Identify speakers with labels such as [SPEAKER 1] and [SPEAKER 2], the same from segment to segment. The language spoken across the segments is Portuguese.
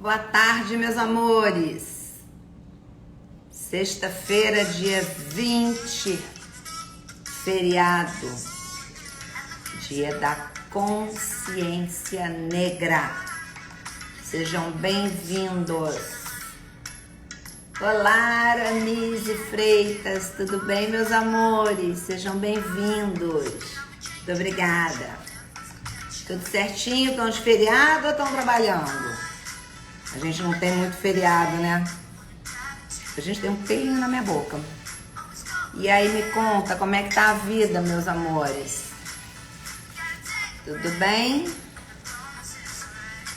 [SPEAKER 1] Boa tarde, meus amores. Sexta-feira, dia 20, feriado, dia da consciência negra. Sejam bem-vindos. Olá, Anise Freitas, tudo bem, meus amores? Sejam bem-vindos. Muito obrigada. Tudo certinho? Estão de feriado ou estão trabalhando? A gente não tem muito feriado, né? A gente tem um pelinho na minha boca. E aí, me conta, como é que tá a vida, meus amores? Tudo bem?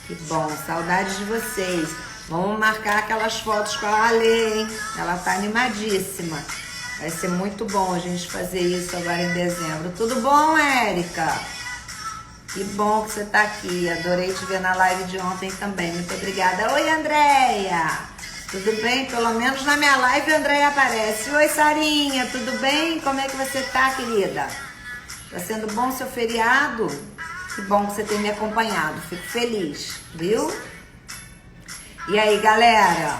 [SPEAKER 1] Que bom, saudades de vocês. Vamos marcar aquelas fotos com a Ale, hein? Ela tá animadíssima. Vai ser muito bom a gente fazer isso agora em dezembro. Tudo bom, Érica? Que bom que você tá aqui. Adorei te ver na live de ontem também. Muito obrigada. Oi, Andréia. Tudo bem? Pelo menos na minha live a Andréia aparece. Oi, Sarinha. Tudo bem? Como é que você tá, querida? Tá sendo bom seu feriado? Que bom que você tem me acompanhado. Fico feliz, viu? E aí, galera?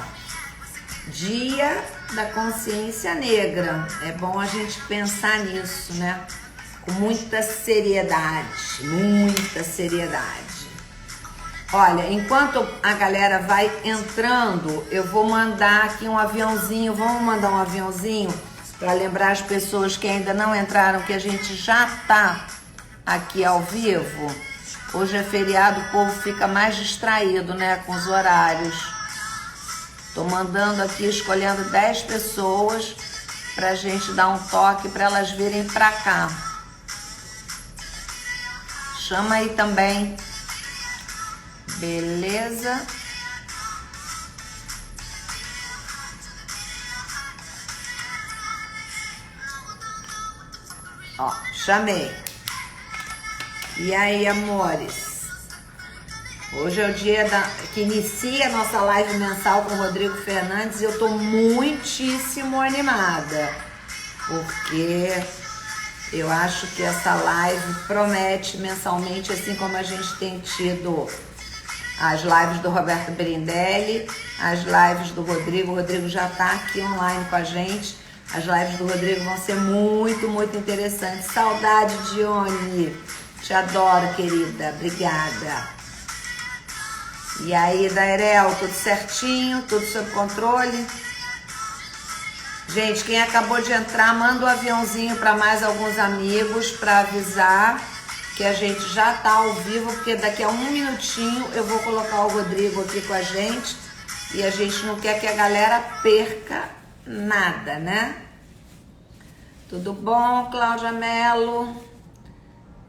[SPEAKER 1] Dia da consciência negra. É bom a gente pensar nisso, né? Com muita seriedade, muita seriedade. Olha, enquanto a galera vai entrando, eu vou mandar aqui um aviãozinho, vamos mandar um aviãozinho para lembrar as pessoas que ainda não entraram que a gente já tá aqui ao vivo. Hoje é feriado, o povo fica mais distraído, né, com os horários. Tô mandando aqui, escolhendo 10 pessoas pra gente dar um toque para elas virem pra cá. Chama aí também. Beleza? Ó, chamei. E aí, amores? Hoje é o dia que inicia a nossa live mensal com o Rodrigo Fernandes e eu tô muitíssimo animada. Porque eu acho que essa live promete mensalmente, assim como a gente tem tido as lives do Roberto Berindelli, as lives do Rodrigo. O Rodrigo já tá aqui online com a gente. As lives do Rodrigo vão ser muito, muito interessantes. Saudade, Dione. Te adoro, querida. Obrigada. E aí, Dairel, tudo certinho? Tudo sob controle? Gente, quem acabou de entrar, manda um aviãozinho para mais alguns amigos para avisar que a gente já tá ao vivo, porque daqui a um minutinho eu vou colocar o Rodrigo aqui com a gente e a gente não quer que a galera perca nada, né? Tudo bom, Cláudia Mello?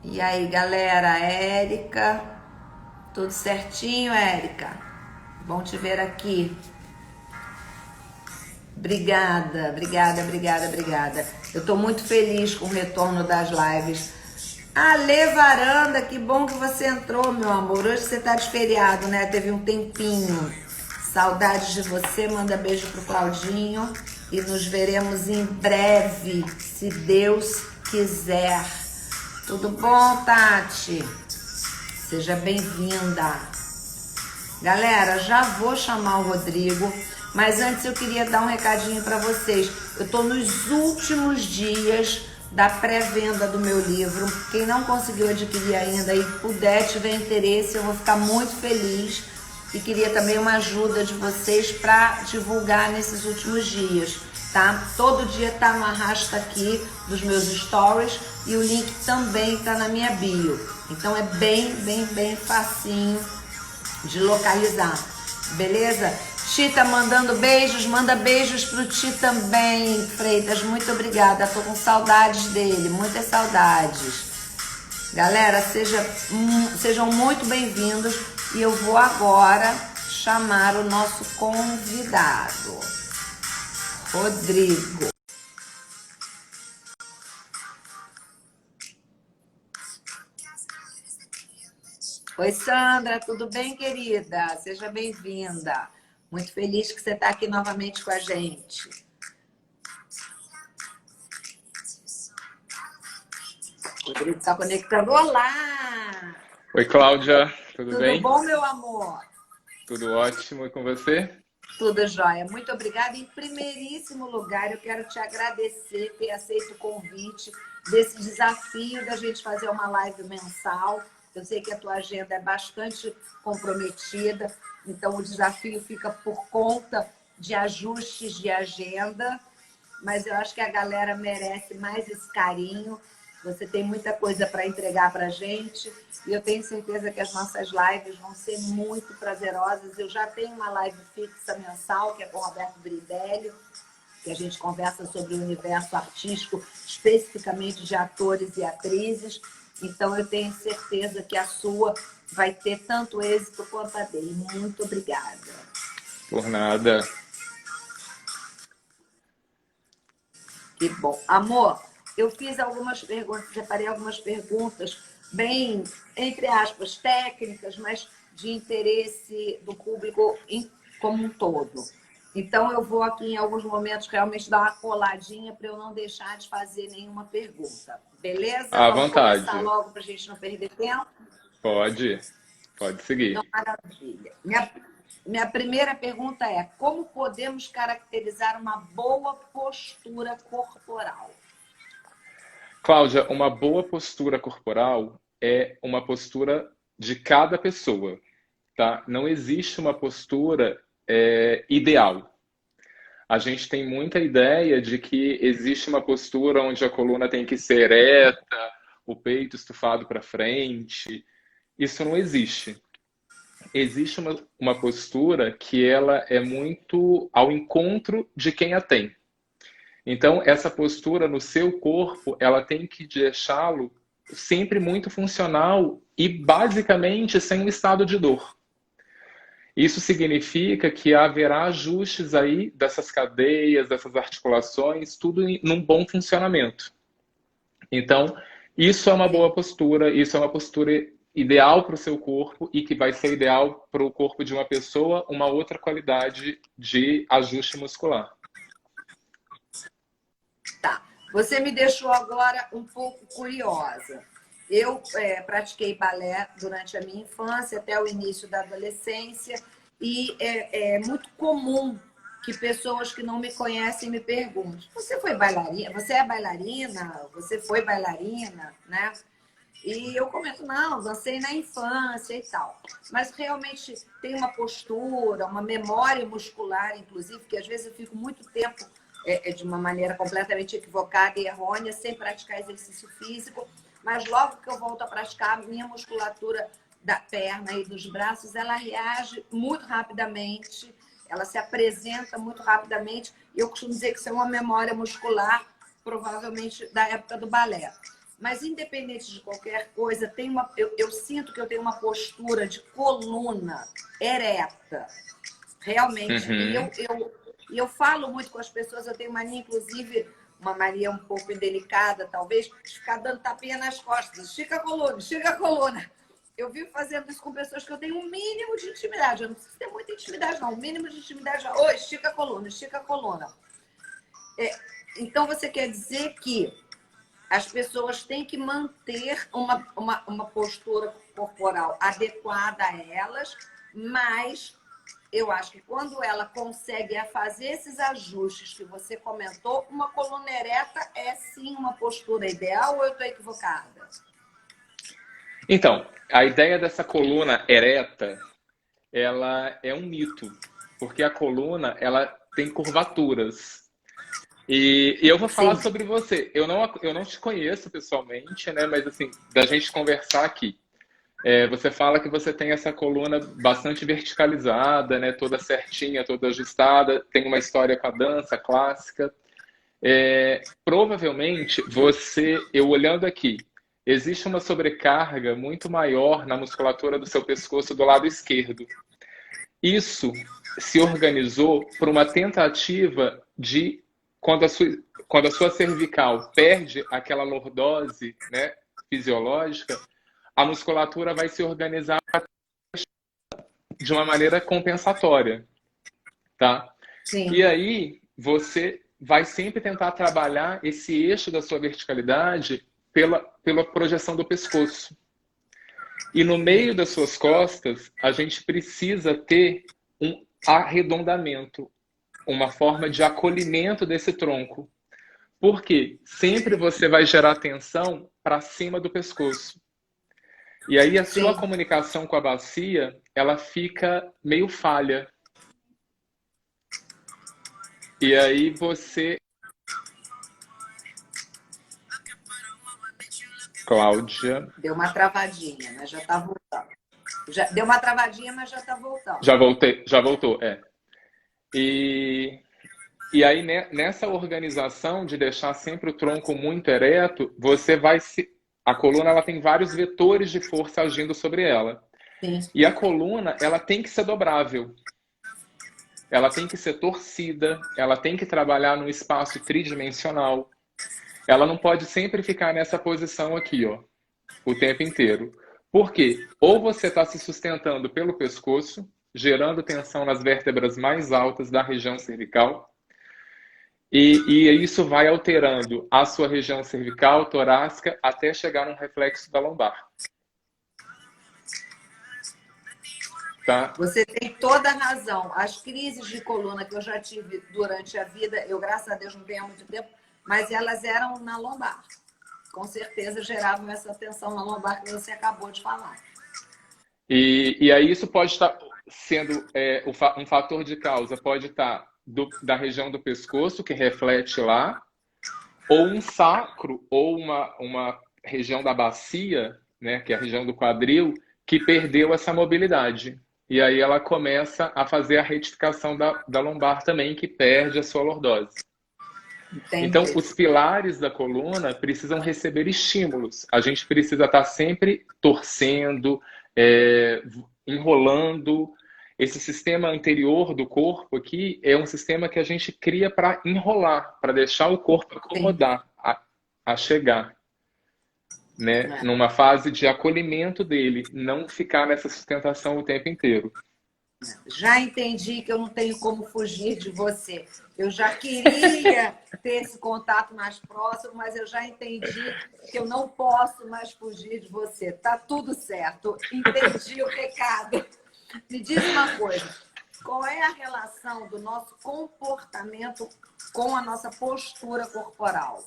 [SPEAKER 1] E aí, galera? Érica? Tudo certinho, Érica? Bom te ver aqui. Obrigada, obrigada, obrigada, obrigada. Eu tô muito feliz com o retorno das lives. Ale Varanda, que bom que você entrou, meu amor. Hoje você tá de feriado, né? Teve um tempinho. Saudades de você. Manda beijo pro Claudinho. E nos veremos em breve, se Deus quiser. Tudo bom, Tati? Seja bem-vinda. Galera, já vou chamar o Rodrigo. Mas antes eu queria dar um recadinho para vocês. Eu tô nos últimos dias da pré-venda do meu livro. Quem não conseguiu adquirir ainda e puder, tiver interesse, eu vou ficar muito feliz. E queria também uma ajuda de vocês para divulgar nesses últimos dias, tá? Todo dia tá no arrasta aqui dos meus stories e o link também tá na minha bio. Então é bem facinho de localizar, beleza? Ti tá mandando beijos, manda beijos pro Ti também, Freitas, muito obrigada, tô com saudades dele, muitas saudades. Galera, sejam muito bem-vindos e eu vou agora chamar o nosso convidado, Rodrigo. Oi, Sandra, tudo bem, querida? Seja bem-vinda. Muito feliz que você está aqui novamente com a gente. O Rodrigo está conectando. Olá!
[SPEAKER 2] Oi, Cláudia, tudo bem?
[SPEAKER 1] Tudo bom, meu amor?
[SPEAKER 2] Tudo ótimo e com você?
[SPEAKER 1] Tudo jóia. Muito obrigada. Em primeiríssimo lugar, eu quero te agradecer por ter aceito o convite desse desafio da gente fazer uma live mensal. Eu sei que a tua agenda é bastante comprometida, então o desafio fica por conta de ajustes de agenda, mas eu acho que a galera merece mais esse carinho. Você tem muita coisa para entregar para a gente e eu tenho certeza que as nossas lives vão ser muito prazerosas. Eu já tenho uma live fixa mensal, que é com o Roberto Bridelli, que a gente conversa sobre o universo artístico, especificamente de atores e atrizes. Então, eu tenho certeza que a sua vai ter tanto êxito quanto a dele. Muito obrigada.
[SPEAKER 2] Por nada.
[SPEAKER 1] Que bom. Amor, eu fiz algumas perguntas, separei algumas perguntas bem, entre aspas, técnicas, mas de interesse do público como um todo. Então, eu vou aqui, em alguns momentos, realmente dar uma coladinha para eu não deixar de fazer nenhuma pergunta. Beleza?
[SPEAKER 2] À
[SPEAKER 1] Vamos começar
[SPEAKER 2] vontade.
[SPEAKER 1] logo para a gente não perder tempo?
[SPEAKER 2] Pode. Pode
[SPEAKER 1] Então,
[SPEAKER 2] seguir.
[SPEAKER 1] maravilha. Minha primeira pergunta é: como podemos caracterizar uma boa postura corporal?
[SPEAKER 2] Cláudia, uma boa postura corporal é uma postura de cada pessoa, tá? Não existe uma postura ideal. A gente tem muita ideia de que existe uma postura onde a coluna tem que ser ereta, o peito estufado para frente. Isso não existe. Existe uma postura que ela é muito ao encontro de quem a tem. Então, essa postura no seu corpo, ela tem que deixá-lo sempre muito funcional e, basicamente, sem um estado de dor. Isso significa que haverá ajustes aí dessas cadeias, dessas articulações, tudo num bom funcionamento. Então, isso é uma boa postura, isso é uma postura ideal para o seu corpo e que vai ser ideal para o corpo de uma pessoa, uma outra qualidade de ajuste muscular.
[SPEAKER 1] Tá. Você me deixou agora um pouco curiosa. Eu pratiquei balé durante a minha infância até o início da adolescência e é muito comum que pessoas que não me conhecem me perguntem: você foi bailarina? Você é bailarina? Você foi bailarina, né? E eu comento: não, dancei na infância e tal. Mas realmente tem uma postura, uma memória muscular, inclusive, que às vezes eu fico muito tempo de uma maneira completamente equivocada e errônea, sem praticar exercício físico, mas logo que eu volto a praticar, a minha musculatura da perna e dos braços, ela reage muito rapidamente, ela se apresenta muito rapidamente, e eu costumo dizer que isso é uma memória muscular, provavelmente da época do balé. Mas, independente de qualquer coisa, eu sinto que eu tenho uma postura de coluna ereta, realmente.
[SPEAKER 2] Uhum.
[SPEAKER 1] E eu falo muito com as pessoas, eu tenho mania, inclusive, uma mania um pouco indelicada, talvez, de ficar dando tapinha nas costas. Estica a coluna, estica a coluna. Eu vivo fazendo isso com pessoas que eu tenho um mínimo de intimidade. Eu não preciso ter muita intimidade, não. O mínimo de intimidade é: oi, estica a coluna, estica a coluna. Então, você quer dizer que as pessoas têm que manter uma postura corporal adequada a elas, mas eu acho que quando ela consegue fazer esses ajustes que você comentou, uma coluna ereta é sim uma postura ideal, ou eu estou equivocada?
[SPEAKER 2] Então, a ideia dessa coluna ereta, ela é um mito, porque a coluna, ela tem curvaturas. E eu vou falar
[SPEAKER 1] Sim.
[SPEAKER 2] sobre você. Eu não te conheço pessoalmente, né? Mas assim, da gente conversar aqui. Você fala que você tem essa coluna bastante verticalizada, né? Toda certinha, toda ajustada, tem uma história com a dança clássica. Provavelmente eu olhando aqui, existe uma sobrecarga muito maior na musculatura do seu pescoço do lado esquerdo. Isso se organizou por uma tentativa de, quando a sua cervical perde aquela lordose, né, fisiológica, a musculatura vai se organizar de uma maneira compensatória, tá?
[SPEAKER 1] Sim.
[SPEAKER 2] E aí você vai sempre tentar trabalhar esse eixo da sua verticalidade pela projeção do pescoço. E no meio das suas costas, a gente precisa ter um arredondamento, uma forma de acolhimento desse tronco. Porque sempre você vai gerar tensão para cima do pescoço. E aí a sua
[SPEAKER 1] Sim.
[SPEAKER 2] comunicação com a bacia, ela fica meio falha. E aí você... Cláudia...
[SPEAKER 1] Deu uma travadinha, mas já tá voltando. Deu uma travadinha, mas já tá voltando.
[SPEAKER 2] Já voltou, é. E aí, nessa organização de deixar sempre o tronco muito ereto, você vai se... A coluna ela tem vários vetores de força agindo sobre ela.
[SPEAKER 1] Sim.
[SPEAKER 2] E a coluna ela tem que ser dobrável. Ela tem que ser torcida, ela tem que trabalhar num espaço tridimensional. Ela não pode sempre ficar nessa posição aqui, ó, o tempo inteiro. Por quê? Ou você está se sustentando pelo pescoço, gerando tensão nas vértebras mais altas da região cervical, e isso vai alterando a sua região cervical, torácica, até chegar num reflexo da lombar. Tá?
[SPEAKER 1] Você tem toda a razão. As crises de coluna que eu já tive durante a vida, eu, graças a Deus, não tenho há muito tempo, mas elas eram na lombar. Com certeza geravam essa tensão na lombar que você acabou de falar.
[SPEAKER 2] E aí isso pode estar sendo um fator de causa, pode estar da região do pescoço, que reflete lá, ou um sacro, ou uma região da bacia, né, que é a região do quadril, que perdeu essa mobilidade. E aí ela começa a fazer a retificação da lombar também, que perde a sua lordose.
[SPEAKER 1] Entendi.
[SPEAKER 2] Então, os pilares da coluna precisam receber estímulos. A gente precisa estar sempre torcendo, enrolando. Esse sistema anterior do corpo aqui é um sistema que a gente cria para enrolar, para deixar o corpo acomodar, a chegar, né? Numa fase de acolhimento dele, não ficar nessa sustentação o tempo inteiro.
[SPEAKER 1] Já entendi que eu não tenho como fugir de você. Eu já queria ter esse contato mais próximo, mas eu já entendi que eu não posso mais fugir de você. Tá tudo certo. Entendi o recado. Me diz uma coisa. Qual é a relação do nosso comportamento com a nossa postura corporal?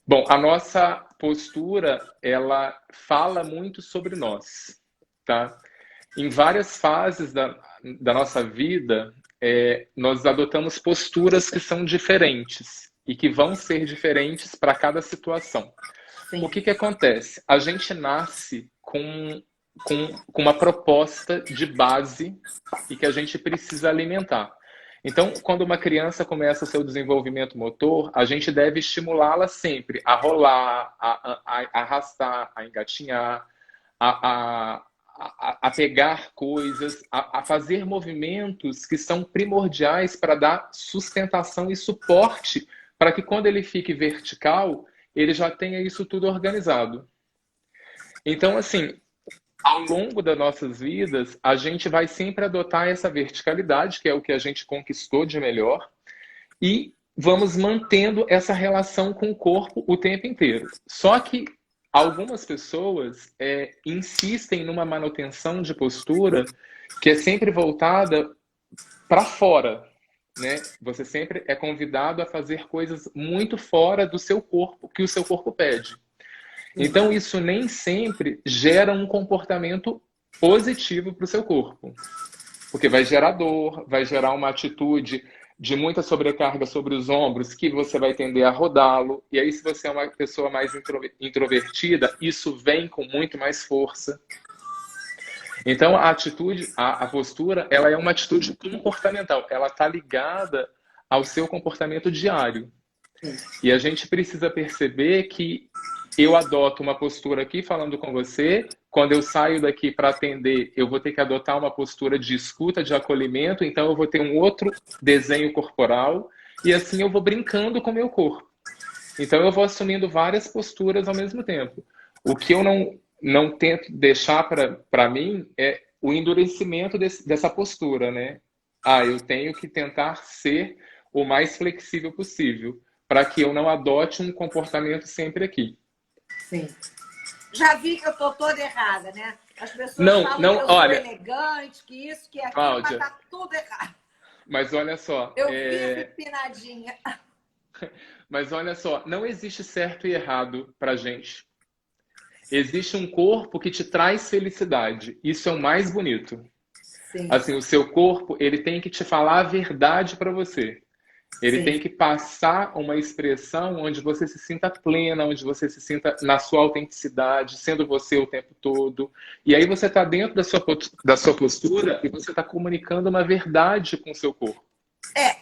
[SPEAKER 2] Bom, a nossa postura, ela fala muito sobre nós, tá? Em várias fases da nossa vida, nós adotamos posturas que são diferentes e que vão ser diferentes para cada situação. Sim. O que acontece? A gente nasce com uma proposta de base e que a gente precisa alimentar. Então, quando uma criança começa o seu desenvolvimento motor, a gente deve estimulá-la sempre a rolar, a arrastar, a engatinhar, a pegar coisas, a fazer movimentos que são primordiais para dar sustentação e suporte para que quando ele fique vertical, ele já tenha isso tudo organizado. Então, assim, ao longo das nossas vidas, a gente vai sempre adotar essa verticalidade, que é o que a gente conquistou de melhor, e vamos mantendo essa relação com o corpo o tempo inteiro. Só que algumas pessoas insistem numa manutenção de postura que é sempre voltada para fora, né? Você sempre é convidado a fazer coisas muito fora do seu corpo, que o seu corpo pede. Então, isso nem sempre gera um comportamento positivo para o seu corpo. Porque vai gerar dor, vai gerar uma atitude de muita sobrecarga sobre os ombros, que você vai tender a rodá-lo. E aí, se você é uma pessoa mais introvertida, isso vem com muito mais força. Então, a atitude, a postura, ela é uma atitude comportamental. Ela está ligada ao seu comportamento diário. E a gente precisa perceber que eu adoto uma postura aqui falando com você, quando eu saio daqui para atender, eu vou ter que adotar uma postura de escuta, de acolhimento, então eu vou ter um outro desenho corporal e assim eu vou brincando com o meu corpo. Então eu vou assumindo várias posturas ao mesmo tempo. O que eu não tento deixar para mim é o endurecimento dessa postura, né? Eu tenho que tentar ser o mais flexível possível, para que eu não adote um comportamento sempre aqui.
[SPEAKER 1] Sim. Já vi que eu tô toda errada, né? As pessoas
[SPEAKER 2] Não,
[SPEAKER 1] falam que
[SPEAKER 2] não,
[SPEAKER 1] eu sou
[SPEAKER 2] olha,
[SPEAKER 1] elegante, que isso, que aquilo, mas
[SPEAKER 2] Cláudia,
[SPEAKER 1] tá tudo errado.
[SPEAKER 2] mas olha só,
[SPEAKER 1] Eu vivo empinadinha.
[SPEAKER 2] não existe certo e errado pra gente. Existe um corpo que te traz felicidade. Isso é o mais bonito.
[SPEAKER 1] Sim,
[SPEAKER 2] Assim, o seu corpo, ele tem que te falar a verdade para você. Ele
[SPEAKER 1] sim.
[SPEAKER 2] tem que passar uma expressão onde você se sinta plena, onde você se sinta na sua autenticidade, sendo você o tempo todo. E aí você está dentro da sua postura e você está comunicando uma verdade com o seu corpo.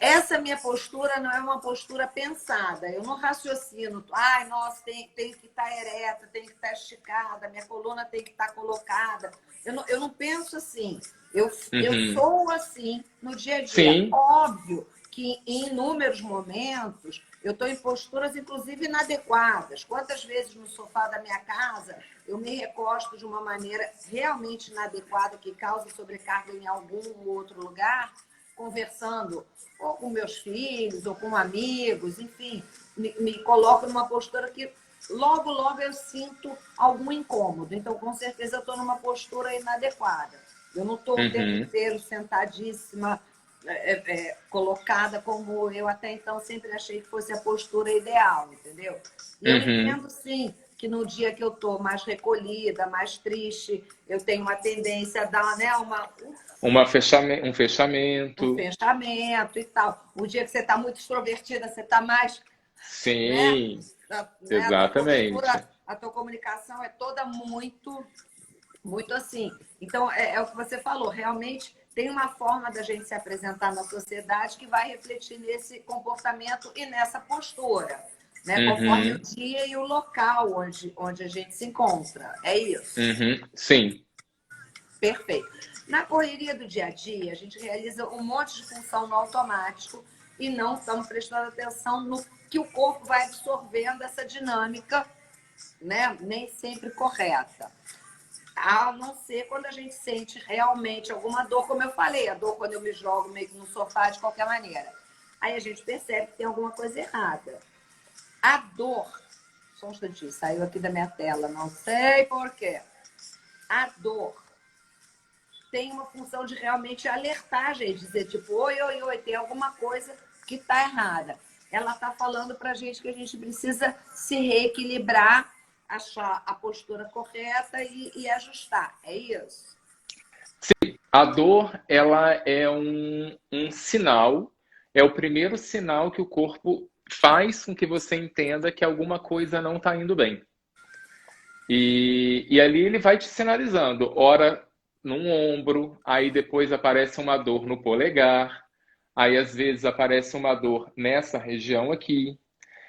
[SPEAKER 1] Essa minha postura não é uma postura pensada. Eu não raciocino. Ai, nossa, tem que estar ereta, tem que estar esticada, minha coluna tem que estar colocada. Eu não penso assim. Eu
[SPEAKER 2] Uhum.
[SPEAKER 1] sou assim no dia a dia.
[SPEAKER 2] Sim,
[SPEAKER 1] Óbvio que em inúmeros momentos eu estou em posturas, inclusive, inadequadas. Quantas vezes no sofá da minha casa eu me recosto de uma maneira realmente inadequada que causa sobrecarga em algum outro lugar, conversando ou com meus filhos, ou com amigos, enfim, me coloco numa postura que logo, logo eu sinto algum incômodo. Então, com certeza, eu estou numa postura inadequada. Eu não estou o tempo
[SPEAKER 2] uhum.
[SPEAKER 1] inteiro sentadíssima, colocada como eu até então sempre achei que fosse a postura ideal, entendeu? E eu
[SPEAKER 2] Uhum.
[SPEAKER 1] entendo, sim, que no dia que eu estou mais recolhida, mais triste, eu tenho uma tendência a dar, né,
[SPEAKER 2] Um
[SPEAKER 1] um
[SPEAKER 2] fechamento.
[SPEAKER 1] fechamento e tal. O dia que você está muito extrovertida, você está mais, né?
[SPEAKER 2] Sim,
[SPEAKER 1] Né? A tua
[SPEAKER 2] exatamente.
[SPEAKER 1] postura, a tua comunicação é toda muito, muito assim. Então, é o que você falou, realmente tem uma forma da gente se apresentar na sociedade que vai refletir nesse comportamento e nessa postura, né? Conforme o
[SPEAKER 2] Uhum.
[SPEAKER 1] dia e o local onde a gente se encontra. É isso.
[SPEAKER 2] Uhum. Sim.
[SPEAKER 1] Perfeito. Na correria do dia a dia, a gente realiza um monte de função no automático e não estamos prestando atenção no que o corpo vai absorvendo essa dinâmica, né? Nem sempre correta. A não ser quando a gente sente realmente alguma dor, como eu falei, a dor quando eu me jogo meio que no sofá de qualquer maneira. Aí a gente percebe que tem alguma coisa errada. A dor, só um instantinho, saiu aqui da minha tela, não sei por quê. A dor tem uma função de realmente alertar a gente, dizer tipo, oi, oi, oi, tem alguma coisa que está errada. Ela está falando para a gente que a gente precisa se reequilibrar, achar a postura correta e ajustar. É isso?
[SPEAKER 2] A dor, ela é um sinal, é o primeiro sinal que o corpo faz com que você entenda que alguma coisa não está indo bem. E ali ele vai te sinalizando, ora num ombro, aí depois aparece uma dor no polegar, aí às vezes aparece uma dor nessa região aqui.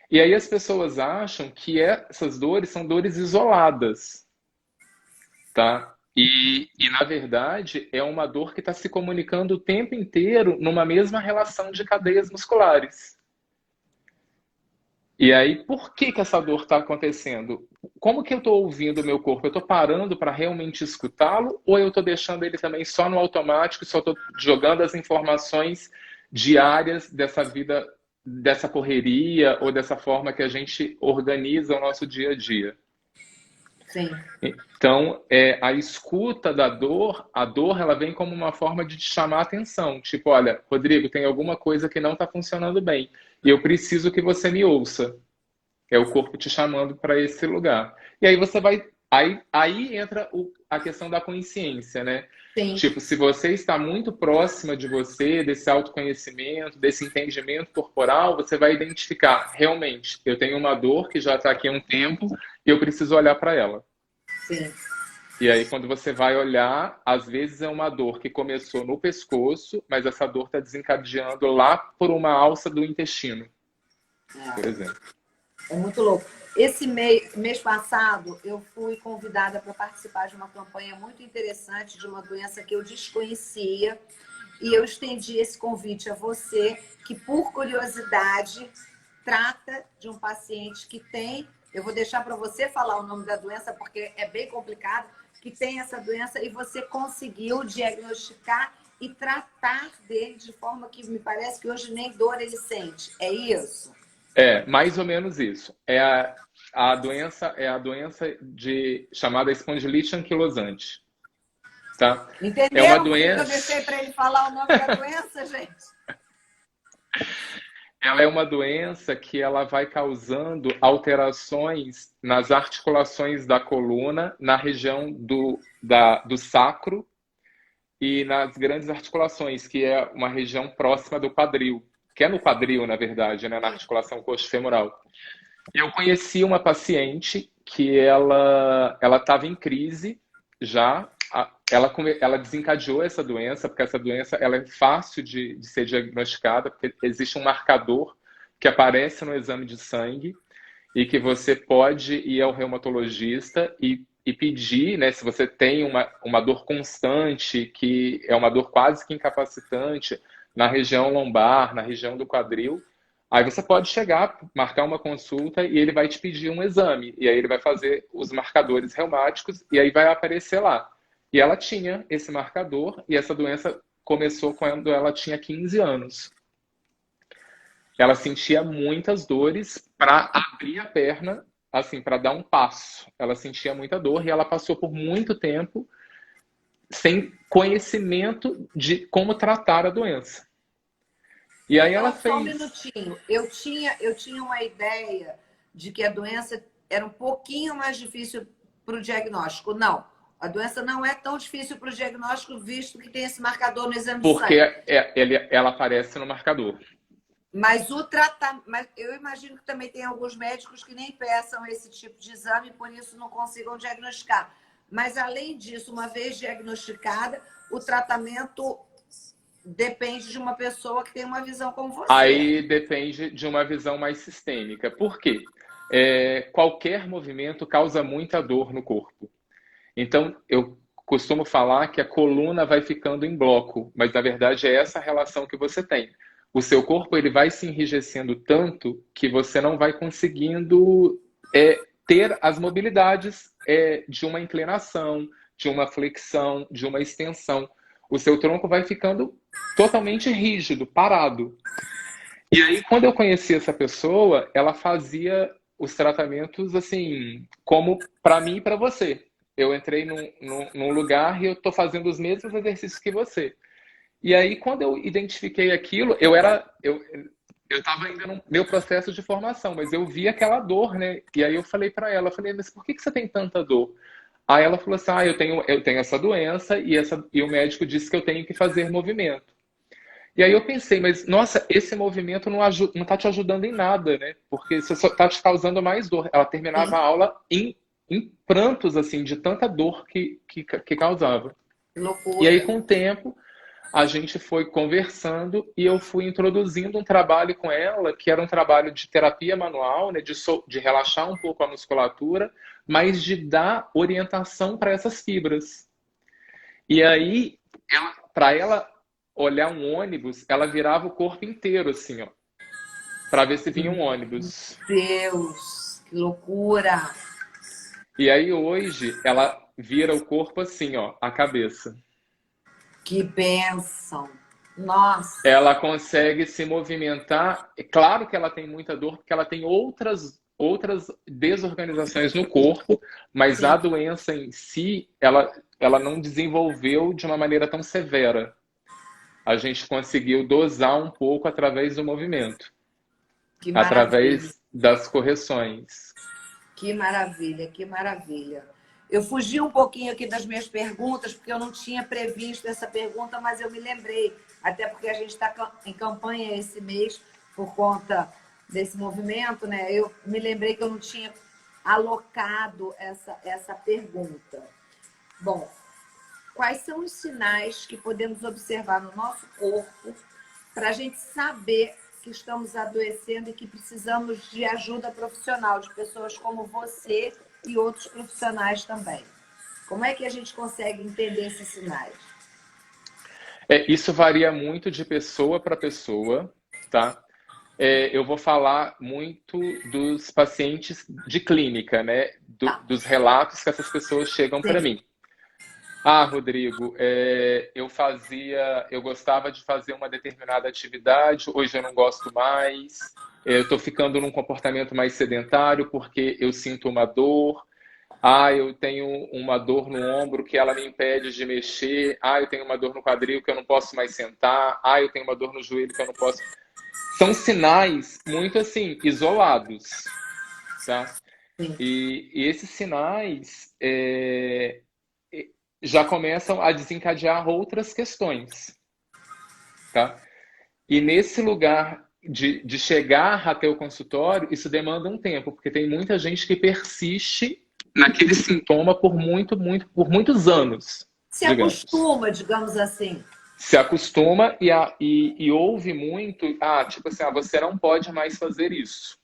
[SPEAKER 2] E aí as pessoas acham que essas dores são dores isoladas, tá? E na verdade é uma dor que está se comunicando o tempo inteiro numa mesma relação de cadeias musculares. E aí, por que que essa dor está acontecendo? Como que eu estou ouvindo o meu corpo? Eu estou parando para realmente escutá-lo ou eu estou deixando ele também só no automático, só estou jogando as informações diárias dessa vida, dessa correria ou dessa forma que a gente organiza o nosso dia a dia?
[SPEAKER 1] Sim,
[SPEAKER 2] Então, a escuta da dor, a dor ela vem como uma forma de te chamar a atenção. Tipo, olha, Rodrigo, tem alguma coisa que não está funcionando bem e eu preciso que você me ouça. É o corpo te chamando para esse lugar. E aí você vai. Aí entra a questão da consciência, né?
[SPEAKER 1] sim,
[SPEAKER 2] Tipo, se você está muito próxima de você, desse autoconhecimento, desse entendimento corporal, você vai identificar, realmente, eu tenho uma dor que já está aqui há um tempo e eu preciso olhar para ela.
[SPEAKER 1] sim.
[SPEAKER 2] E aí, quando você vai olhar, às vezes é uma dor que começou no pescoço, mas essa dor está desencadeando lá por uma alça do intestino, por exemplo.
[SPEAKER 1] É muito louco. Esse mês passado, eu fui convidada para participar de uma campanha muito interessante de uma doença que eu desconhecia. E eu estendi esse convite a você, que por curiosidade trata de um paciente que tem, eu vou deixar para você falar o nome da doença, porque é bem complicado, que tem essa doença e você conseguiu diagnosticar e tratar dele de forma que me parece que hoje nem dor ele sente. É isso?
[SPEAKER 2] Mais ou menos isso. A doença é a doença chamada espondilite anquilosante, tá? É uma
[SPEAKER 1] Entenderam porque eu
[SPEAKER 2] doença,
[SPEAKER 1] deixei para ele falar o nome da doença, gente?
[SPEAKER 2] ela é uma doença que ela vai causando alterações nas articulações da coluna, na região do sacro e nas grandes articulações, que é uma região próxima do quadril, que é no quadril, na verdade, né, na articulação coxofemoral. Eu conheci uma paciente que ela estava em crise já. Ela desencadeou essa doença, porque essa doença ela é fácil de ser diagnosticada, porque existe um marcador que aparece no exame de sangue e que você pode ir ao reumatologista e pedir, né, se você tem uma dor constante, que é uma dor quase que incapacitante na região lombar, na região do quadril. Aí você pode chegar, marcar uma consulta e ele vai te pedir um exame. E aí ele vai fazer os marcadores reumáticos e aí vai aparecer lá. E ela tinha esse marcador e essa doença começou quando ela tinha 15 anos. Ela sentia muitas dores para abrir a perna, assim, para dar um passo. Ela sentia muita dor e ela passou por muito tempo sem conhecimento de como tratar a doença. E aí ela
[SPEAKER 1] Então, só um
[SPEAKER 2] fez...
[SPEAKER 1] minutinho. Eu tinha uma ideia de que a doença era um pouquinho mais difícil para o diagnóstico. Não, a doença não é tão difícil para o diagnóstico, visto que tem esse marcador no exame de
[SPEAKER 2] Porque
[SPEAKER 1] sangue.
[SPEAKER 2] ela aparece no marcador.
[SPEAKER 1] Mas o tratamento, mas eu imagino que também tem alguns médicos que nem peçam esse tipo de exame e por isso não consigam diagnosticar. Mas além disso, uma vez diagnosticada, o tratamento depende de uma pessoa que tem uma visão como você.
[SPEAKER 2] Aí depende de uma visão mais sistêmica. Por quê? Qualquer movimento causa muita dor no corpo. Então, eu costumo falar que a coluna vai ficando em bloco, mas na verdade é essa relação que você tem. O seu corpo ele vai se enrijecendo tanto que você não vai conseguindo ter as mobilidades de uma inclinação, de uma flexão, de uma extensão. O seu tronco vai ficando totalmente rígido, parado. E aí, quando eu conheci essa pessoa, ela fazia os tratamentos assim, como para mim e para você. Eu entrei num lugar e eu estou fazendo os mesmos exercícios que você. E aí, quando eu identifiquei aquilo, eu estava ainda no meu processo de formação, mas eu vi aquela dor, né? E aí eu falei para ela, mas por que você tem tanta dor? Aí ela falou assim, eu tenho essa doença e o médico disse que eu tenho que fazer movimento. E aí eu pensei, mas nossa, esse movimento não está te ajudando em nada, né? Porque você só está te causando mais dor. Ela terminava
[SPEAKER 1] Sim,
[SPEAKER 2] a aula em prantos, assim, de tanta dor que causava.
[SPEAKER 1] que
[SPEAKER 2] E aí,
[SPEAKER 1] loucura.
[SPEAKER 2] com o tempo, a gente foi conversando e eu fui introduzindo um trabalho com ela, que era um trabalho de terapia manual, né, de relaxar um pouco a musculatura, mas de dar orientação para essas fibras. E aí, para ela olhar um ônibus, ela virava o corpo inteiro, assim, ó, para ver se vinha um ônibus.
[SPEAKER 1] Deus, que loucura.
[SPEAKER 2] E aí, hoje, ela vira o corpo assim, ó, a cabeça.
[SPEAKER 1] Que bênção. Nossa.
[SPEAKER 2] Ela consegue se movimentar. É claro que ela tem muita dor, porque ela tem outras desorganizações no corpo, mas a
[SPEAKER 1] Sim,
[SPEAKER 2] doença em si, ela não desenvolveu de uma maneira tão severa. A gente conseguiu dosar um pouco através do movimento,
[SPEAKER 1] que maravilha.
[SPEAKER 2] através das correções.
[SPEAKER 1] Que maravilha, que maravilha. Eu fugi um pouquinho aqui das minhas perguntas, porque eu não tinha previsto essa pergunta, mas eu me lembrei, até porque a gente está em campanha esse mês por conta desse movimento, né? Eu me lembrei que eu não tinha alocado essa pergunta. Bom, quais são os sinais que podemos observar no nosso corpo para a gente saber que estamos adoecendo e que precisamos de ajuda profissional, de pessoas como você e outros profissionais também? Como é que a gente consegue entender esses sinais?
[SPEAKER 2] Isso varia muito de pessoa para pessoa, tá? Eu vou falar muito dos pacientes de clínica, né?
[SPEAKER 1] Tá,
[SPEAKER 2] Dos relatos que essas pessoas chegam para
[SPEAKER 1] sim.
[SPEAKER 2] mim. Rodrigo, eu gostava de fazer uma determinada atividade, hoje eu não gosto mais. eu estou ficando num comportamento mais sedentário porque eu sinto uma dor. Ah, eu tenho uma dor no ombro que ela me impede de mexer. Ah, eu tenho uma dor no quadril que eu não posso mais sentar. Ah, eu tenho uma dor no joelho que eu não posso. São sinais muito assim, isolados, tá?
[SPEAKER 1] Sim.
[SPEAKER 2] E esses sinais já começam a desencadear outras questões, tá? E nesse lugar de chegar até o consultório, isso demanda um tempo, porque tem muita gente que persiste naquele sintoma por muitos anos,
[SPEAKER 1] Se
[SPEAKER 2] digamos.
[SPEAKER 1] acostuma, digamos assim.
[SPEAKER 2] Se acostuma e ouve muito, tipo assim, você não pode mais fazer isso,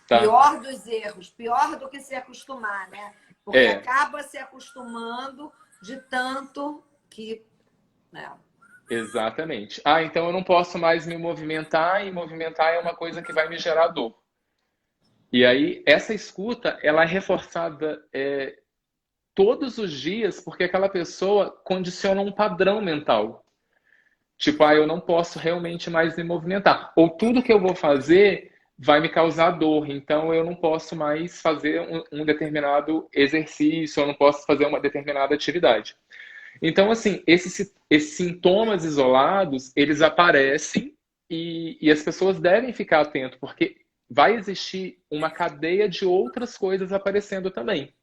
[SPEAKER 2] tá?
[SPEAKER 1] Pior dos erros, pior do que se acostumar, né? Porque
[SPEAKER 2] É,
[SPEAKER 1] acaba se acostumando de tanto que, né?
[SPEAKER 2] exatamente. Ah, então eu não posso mais me movimentar, e movimentar é uma coisa que vai me gerar dor. E aí, essa escuta, ela é reforçada todos os dias, porque aquela pessoa condiciona um padrão mental. Tipo, eu não posso realmente mais me movimentar. Ou tudo que eu vou fazer vai me causar dor, então eu não posso mais fazer um determinado exercício, eu não posso fazer uma determinada atividade. Então, assim, esses sintomas isolados, eles aparecem e as pessoas devem ficar atentas, porque vai existir uma cadeia de outras coisas aparecendo também.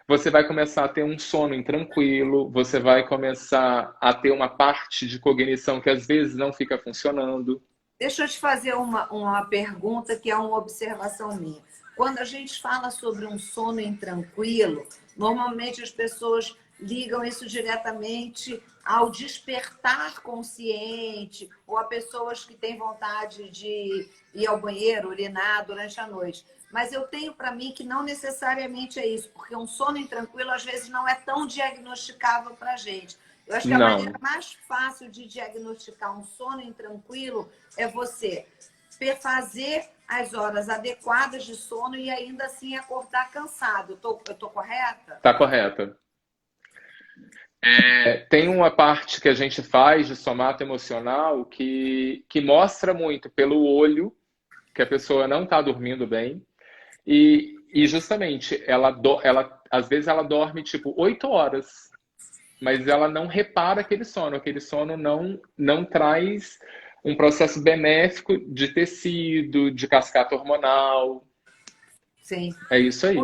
[SPEAKER 2] Você vai começar a ter um sono intranquilo, você vai começar a ter uma parte de cognição que às vezes não fica funcionando.
[SPEAKER 1] Deixa eu te fazer uma pergunta que é uma observação minha. Quando a gente fala sobre um sono intranquilo, normalmente as pessoas ligam isso diretamente ao despertar consciente ou a pessoas que têm vontade de ir ao banheiro, urinar durante a noite. Mas eu tenho para mim que não necessariamente é isso, porque um sono intranquilo às vezes não é tão diagnosticável para a gente. Eu acho que a maneira
[SPEAKER 2] Não,
[SPEAKER 1] mais fácil de diagnosticar um sono intranquilo é você fazer as horas adequadas de sono e ainda assim acordar cansado. Eu tô correta?
[SPEAKER 2] tá correta. Tem uma parte que a gente faz de somato emocional que mostra muito pelo olho que a pessoa não está dormindo bem. E justamente, ela às vezes ela dorme tipo 8 horas, mas ela não repara aquele sono não traz um processo benéfico de tecido, de cascata hormonal.
[SPEAKER 1] Sim.
[SPEAKER 2] É isso aí.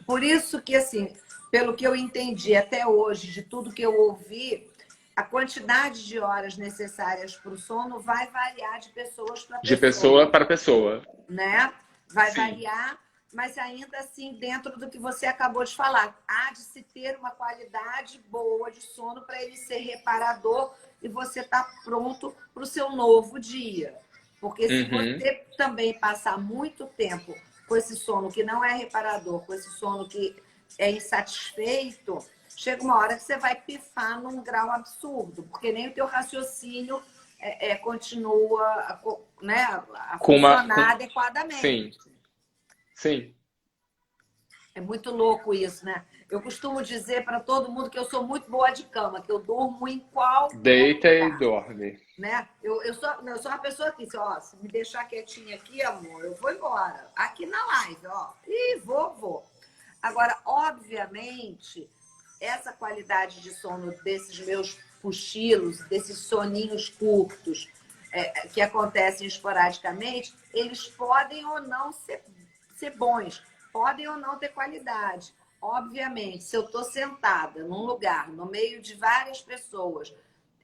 [SPEAKER 1] Por isso que, assim, pelo que eu entendi até hoje, de tudo que eu ouvi, a quantidade de horas necessárias para o sono vai variar de pessoas para
[SPEAKER 2] De pessoa
[SPEAKER 1] pessoa,
[SPEAKER 2] para pessoa.
[SPEAKER 1] né? Vai
[SPEAKER 2] Sim.
[SPEAKER 1] variar, mas ainda assim dentro do que você acabou de falar. Há de se ter uma qualidade boa de sono para ele ser reparador e você estar pronto para o seu novo dia. Porque se
[SPEAKER 2] Uhum.
[SPEAKER 1] você também passar muito tempo com esse sono que não é reparador, com esse sono que é insatisfeito, chega uma hora que você vai pifar num grau absurdo, porque nem o teu raciocínio continua, né, a
[SPEAKER 2] Com uma.
[SPEAKER 1] funcionar
[SPEAKER 2] Sim,
[SPEAKER 1] adequadamente.
[SPEAKER 2] sim.
[SPEAKER 1] É muito louco isso, né? Eu costumo dizer para todo mundo que eu sou muito boa de cama, que eu durmo em qualquer
[SPEAKER 2] Deita e
[SPEAKER 1] lugar,
[SPEAKER 2] dorme.
[SPEAKER 1] né? Eu sou uma pessoa que, se me deixar quietinha aqui, amor, eu vou embora. Aqui na live, ó. E vou. Agora, obviamente, essa qualidade de sono desses meus cochilos, desses soninhos curtos, que acontecem esporadicamente, eles podem ou não ser bons, podem ou não ter qualidade. Obviamente, se eu estou sentada num lugar, no meio de várias pessoas,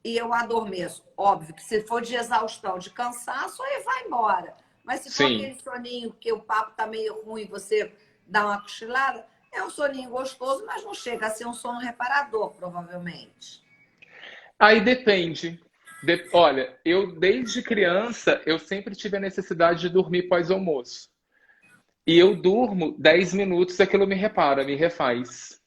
[SPEAKER 1] e eu adormeço, óbvio que se for de exaustão, de cansaço, aí vai embora. Mas se for
[SPEAKER 2] Sim.
[SPEAKER 1] aquele soninho que o papo tá meio ruim, você dá uma cochilada, é um soninho gostoso, mas não chega a ser um sono reparador, provavelmente.
[SPEAKER 2] Aí depende. Olha, eu desde criança, eu sempre tive a necessidade de dormir pós-almoço. E eu durmo 10 minutos, aquilo me repara, me refaz.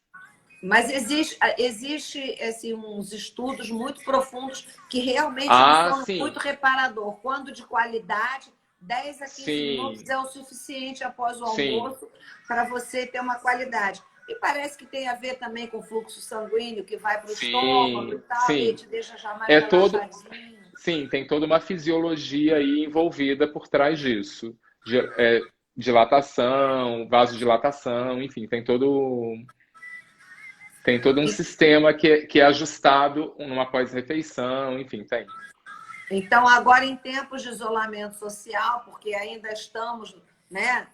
[SPEAKER 1] Mas existe assim, uns estudos muito profundos que realmente eles
[SPEAKER 2] Ah,
[SPEAKER 1] são muito
[SPEAKER 2] sim,
[SPEAKER 1] reparador. Quando de qualidade, 10 a 15 minutos
[SPEAKER 2] sim,
[SPEAKER 1] é o suficiente após o
[SPEAKER 2] sim,
[SPEAKER 1] almoço para você ter uma qualidade. E parece que tem a ver também com o fluxo sanguíneo que vai para o estômago e
[SPEAKER 2] sim,
[SPEAKER 1] tal, e
[SPEAKER 2] sim.
[SPEAKER 1] te deixa já mais
[SPEAKER 2] É todo,
[SPEAKER 1] relaxadinho.
[SPEAKER 2] sim, tem toda uma fisiologia aí envolvida por trás disso. Dilatação, vasodilatação, enfim, tem todo um
[SPEAKER 1] E-
[SPEAKER 2] sistema que é ajustado numa pós-refeição, enfim, tem.
[SPEAKER 1] Então, agora em tempos de isolamento social, porque ainda estamos, né,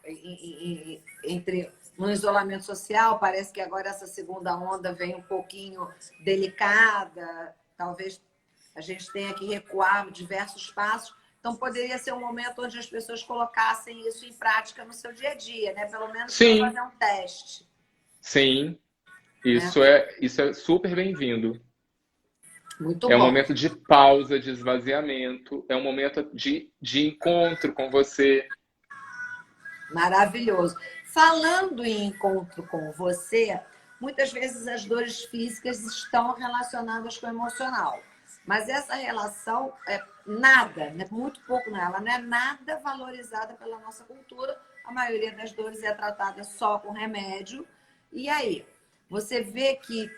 [SPEAKER 1] entre no isolamento social, parece que agora essa segunda onda vem um pouquinho delicada, talvez a gente tenha que recuar diversos passos. Então, poderia ser um momento onde as pessoas colocassem isso em prática no seu dia a dia, né? Pelo menos para
[SPEAKER 2] Sim,
[SPEAKER 1] fazer um teste,
[SPEAKER 2] sim,
[SPEAKER 1] né?
[SPEAKER 2] isso é super bem-vindo.
[SPEAKER 1] Muito
[SPEAKER 2] É um
[SPEAKER 1] bom.
[SPEAKER 2] momento de pausa, de esvaziamento, é um momento de encontro com você.
[SPEAKER 1] Maravilhoso. Falando em encontro com você, muitas vezes as dores físicas estão relacionadas com o emocional. Mas essa relação é nada, né? Muito pouco nela, não é nada valorizada pela nossa cultura. A maioria das dores é tratada só com remédio. E aí, você vê que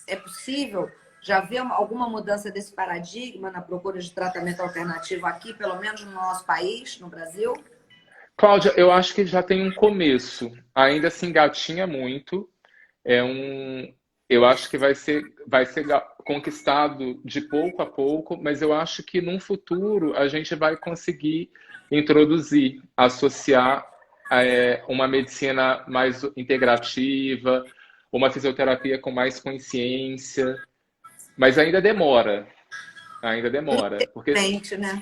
[SPEAKER 1] é possível já ver alguma mudança desse paradigma na procura de tratamento alternativo aqui, pelo menos no nosso país, no Brasil?
[SPEAKER 2] Cláudia, eu acho que já tem um começo. Ainda se engatinha muito. É um, eu acho que vai ser conquistado de pouco a pouco, mas eu acho que num futuro a gente vai conseguir introduzir, associar uma medicina mais integrativa, uma fisioterapia com mais consciência, mas ainda demora, porque
[SPEAKER 1] Mente, né?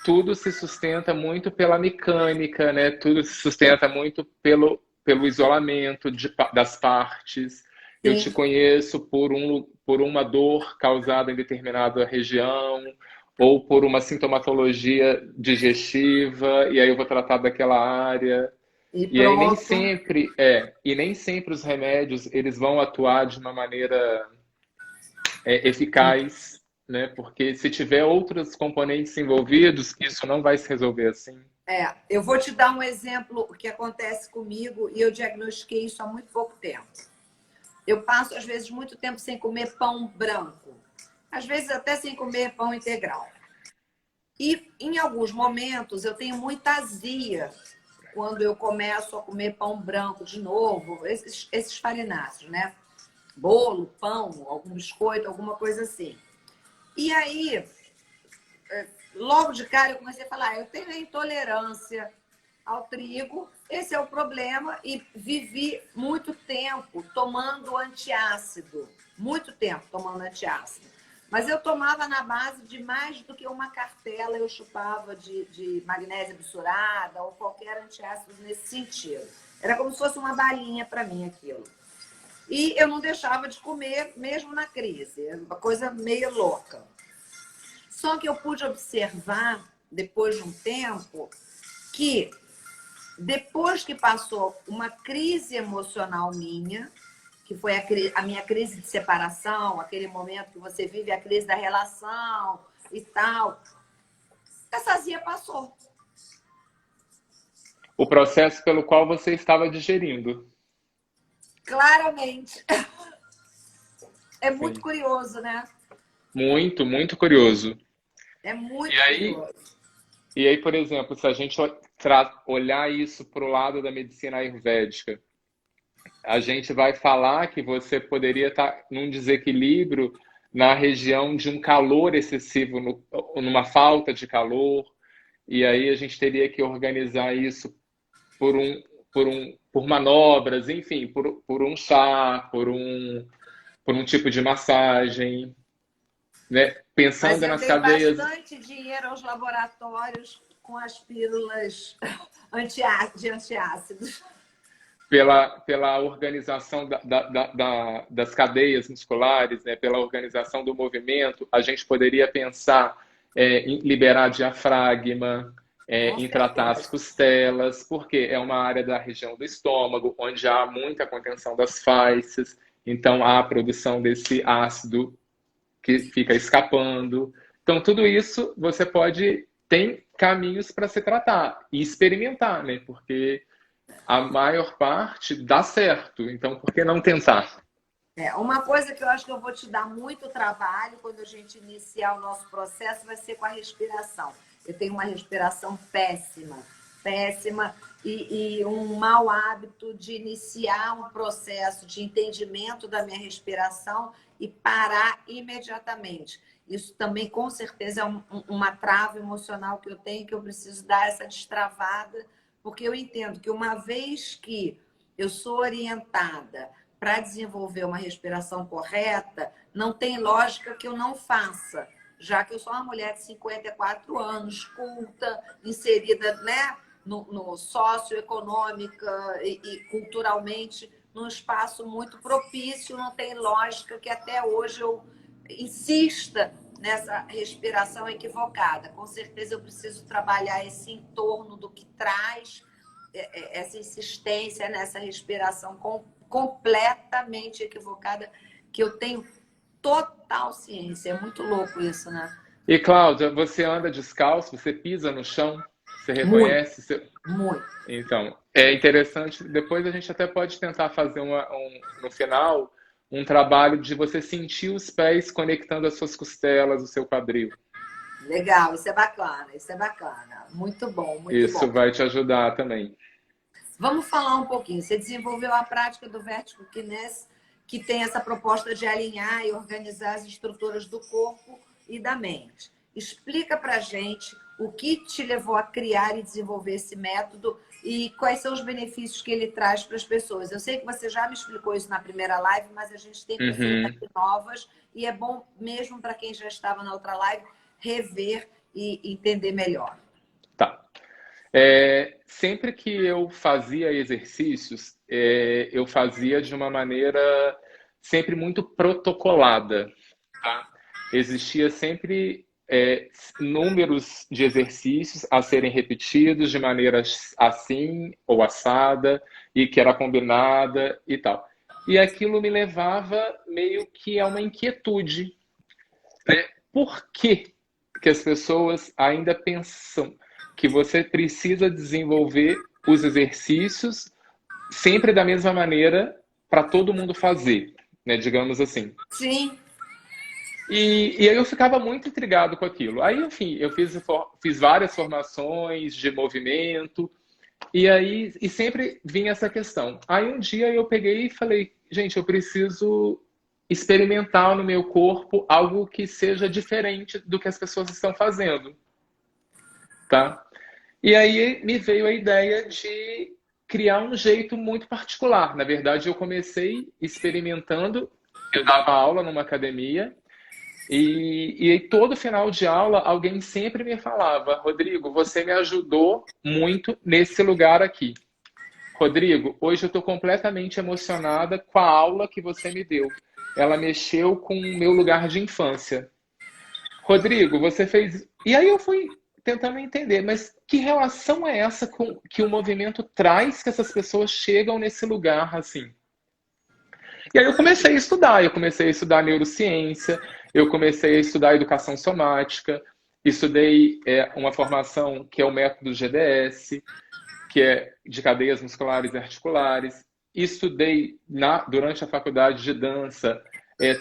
[SPEAKER 2] tudo se sustenta muito pela mecânica, né? Tudo se sustenta muito pelo isolamento das partes. Eu te
[SPEAKER 1] Sim.
[SPEAKER 2] conheço por uma dor causada em determinada região, ou por uma sintomatologia digestiva, e aí eu vou tratar daquela área.
[SPEAKER 1] E
[SPEAKER 2] E aí
[SPEAKER 1] pronto.
[SPEAKER 2] nem sempre os remédios eles vão atuar de uma maneira eficaz, né? Porque se tiver outros componentes envolvidos, isso não vai se resolver assim.
[SPEAKER 1] Eu vou te dar um exemplo que acontece comigo e eu diagnostiquei isso há muito pouco tempo. Eu passo, às vezes, muito tempo sem comer pão branco, às vezes até sem comer pão integral. E em alguns momentos eu tenho muita azia quando eu começo a comer pão branco de novo, esses farináceos, né? Bolo, pão, algum biscoito, alguma coisa assim. E aí, logo de cara, eu comecei a falar: eu tenho intolerância ao trigo, esse é o problema, e vivi muito tempo tomando antiácido. Muito tempo tomando antiácido. Mas eu tomava na base de mais do que uma cartela, eu chupava de magnésia bisurada ou qualquer antiácido nesse sentido. Era como se fosse uma balinha para mim aquilo. E eu não deixava de comer, mesmo na crise. Era uma coisa meio louca. Só que eu pude observar, depois de um tempo, que depois que passou uma crise emocional minha, que foi a minha crise de separação, aquele momento que você vive a crise da relação e tal, essa azia passou.
[SPEAKER 2] O processo pelo qual você estava digerindo.
[SPEAKER 1] Claramente. É muito
[SPEAKER 2] Sim.
[SPEAKER 1] curioso, né?
[SPEAKER 2] Muito, muito curioso.
[SPEAKER 1] É
[SPEAKER 2] E
[SPEAKER 1] muito
[SPEAKER 2] aí,
[SPEAKER 1] curioso.
[SPEAKER 2] e aí, por exemplo, se a gente olhar isso para o lado da medicina ayurvédica, a gente vai falar que você poderia estar num desequilíbrio na região de um calor excessivo, numa falta de calor, e aí a gente teria que organizar isso por por manobras, enfim, por um chá, por um tipo de massagem, né?
[SPEAKER 1] Mas
[SPEAKER 2] Pensando
[SPEAKER 1] eu
[SPEAKER 2] nas
[SPEAKER 1] dei
[SPEAKER 2] cadeias
[SPEAKER 1] bastante dinheiro aos laboratórios com as pílulas de antiácidos.
[SPEAKER 2] pela organização das cadeias musculares, né? Pela organização do movimento, a gente poderia pensar em liberar diafragma,
[SPEAKER 1] Com
[SPEAKER 2] em tratar as
[SPEAKER 1] certeza.
[SPEAKER 2] costelas, porque é uma área da região do estômago onde há muita contenção das fáscias, então há a produção desse ácido que fica escapando. Então, tudo isso você tem caminhos para se tratar e experimentar, né? Porque a maior parte dá certo. Então, por que não tentar?
[SPEAKER 1] Uma coisa que eu acho que eu vou te dar muito trabalho quando a gente iniciar o nosso processo vai ser com a respiração. Eu tenho uma respiração péssima, péssima, e um mau hábito de iniciar um processo de entendimento da minha respiração e parar imediatamente. Isso também, com certeza, é uma trava emocional que eu tenho, que eu preciso dar essa destravada, porque eu entendo que uma vez que eu sou orientada para desenvolver uma respiração correta, não tem lógica que eu não faça, já que eu sou uma mulher de 54 anos, culta, inserida, né, no socioeconômica e culturalmente num espaço muito propício, não tem lógica que até hoje eu insista nessa respiração equivocada. Com certeza eu preciso trabalhar esse entorno do que traz essa insistência nessa respiração completamente equivocada, que eu tenho total ciência. É muito louco isso, né?
[SPEAKER 2] E, Cláudia, você anda descalço? Você pisa no chão? Você
[SPEAKER 1] Muito,
[SPEAKER 2] reconhece?
[SPEAKER 1] muito.
[SPEAKER 2] Então, é interessante. Depois a gente até pode tentar fazer no final um trabalho de você sentir os pés conectando as suas costelas, o seu quadril.
[SPEAKER 1] Legal, isso é bacana, isso é bacana. Muito bom, muito
[SPEAKER 2] Isso
[SPEAKER 1] bom.
[SPEAKER 2] vai te ajudar também.
[SPEAKER 1] Vamos falar um pouquinho. Você desenvolveu a prática do Vertical Kinesics, que tem essa proposta de alinhar e organizar as estruturas do corpo e da mente. Explica pra gente o que te levou a criar e desenvolver esse método e quais são os benefícios que ele traz para as pessoas. Eu sei que você já me explicou isso na primeira live, mas a gente tem pessoas
[SPEAKER 2] Uhum.
[SPEAKER 1] aqui novas e é bom mesmo para quem já estava na outra live rever e entender melhor.
[SPEAKER 2] Tá. Sempre que eu fazia exercícios, eu fazia de uma maneira sempre muito protocolada, tá? Existia sempre números de exercícios a serem repetidos de maneira assim ou assada, e que era combinada e tal. E aquilo me levava meio que a uma inquietude, né? Por que que as pessoas ainda pensam que você precisa desenvolver os exercícios sempre da mesma maneira para todo mundo fazer, né? Digamos assim.
[SPEAKER 1] Sim.
[SPEAKER 2] E aí eu ficava muito intrigado com aquilo. Aí, enfim, eu fiz várias formações de movimento, e sempre vinha essa questão. Aí um dia eu peguei e falei, gente, eu preciso experimentar no meu corpo algo que seja diferente do que as pessoas estão fazendo, tá? E aí me veio a ideia de criar um jeito muito particular. Na verdade, eu comecei experimentando. Eu dava aula numa academia e todo final de aula alguém sempre me falava: Rodrigo, você me ajudou muito nesse lugar aqui. Rodrigo, hoje eu estou completamente emocionada com a aula que você me deu. Ela mexeu com o meu lugar de infância. Rodrigo, você fez. E aí eu fui tentando entender, mas que relação é essa que o movimento traz que essas pessoas chegam nesse lugar assim? E aí eu comecei a estudar neurociência, eu comecei a estudar educação somática, estudei uma formação que é o método GDS, que é de cadeias musculares e articulares. Estudei durante a faculdade de dança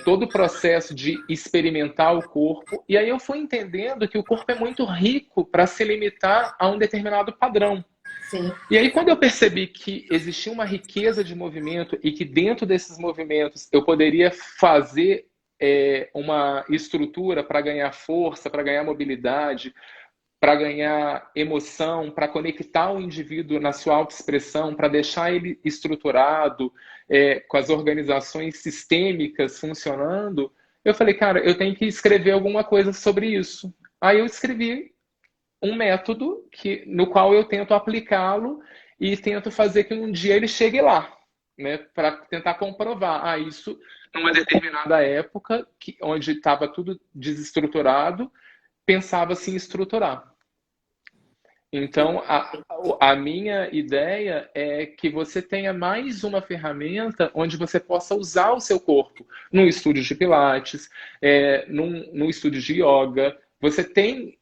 [SPEAKER 2] todo o processo de experimentar o corpo. E aí eu fui entendendo que o corpo é muito rico para se limitar a um determinado padrão.
[SPEAKER 1] Sim.
[SPEAKER 2] E aí, quando eu percebi que existia uma riqueza de movimento e que dentro desses movimentos eu poderia fazer uma estrutura para ganhar força, para ganhar mobilidade, para ganhar emoção, para conectar o indivíduo na sua autoexpressão, para deixar ele estruturado, com as organizações sistêmicas funcionando, eu falei, cara, eu tenho que escrever alguma coisa sobre isso. Aí eu escrevi um método no qual eu tento aplicá-lo e tento fazer que um dia ele chegue lá, né, para tentar comprovar. Isso numa determinada época, onde estava tudo desestruturado, pensava-se em estruturar. Então, a minha ideia é que você tenha mais uma ferramenta onde você possa usar o seu corpo. Num estúdio de pilates, num estúdio de yoga. Você tem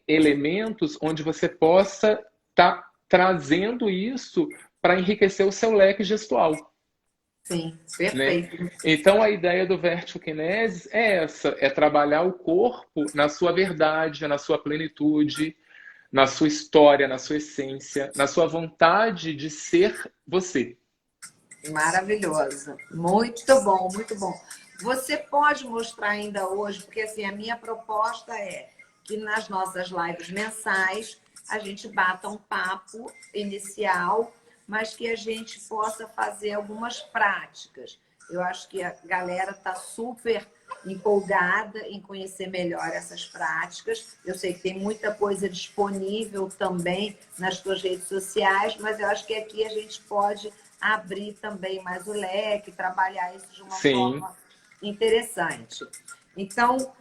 [SPEAKER 2] elementos onde você possa estar trazendo isso para enriquecer o seu leque gestual.
[SPEAKER 1] Sim,
[SPEAKER 2] né?
[SPEAKER 1] perfeito.
[SPEAKER 2] Então, a ideia do Vertigokinesis é essa, é trabalhar o corpo na sua verdade, na sua plenitude, na sua história, na sua essência, na sua vontade de ser você.
[SPEAKER 1] Maravilhoso. Muito bom, muito bom. Você pode mostrar ainda hoje, porque assim, a minha proposta é que nas nossas lives mensais a gente bata um papo inicial, mas que a gente possa fazer algumas práticas. Eu acho que a galera está super empolgada em conhecer melhor essas práticas. Eu sei que tem muita coisa disponível também nas suas redes sociais, mas eu acho que aqui a gente pode abrir também mais o leque, trabalhar isso de uma
[SPEAKER 2] Sim,
[SPEAKER 1] forma interessante. Então,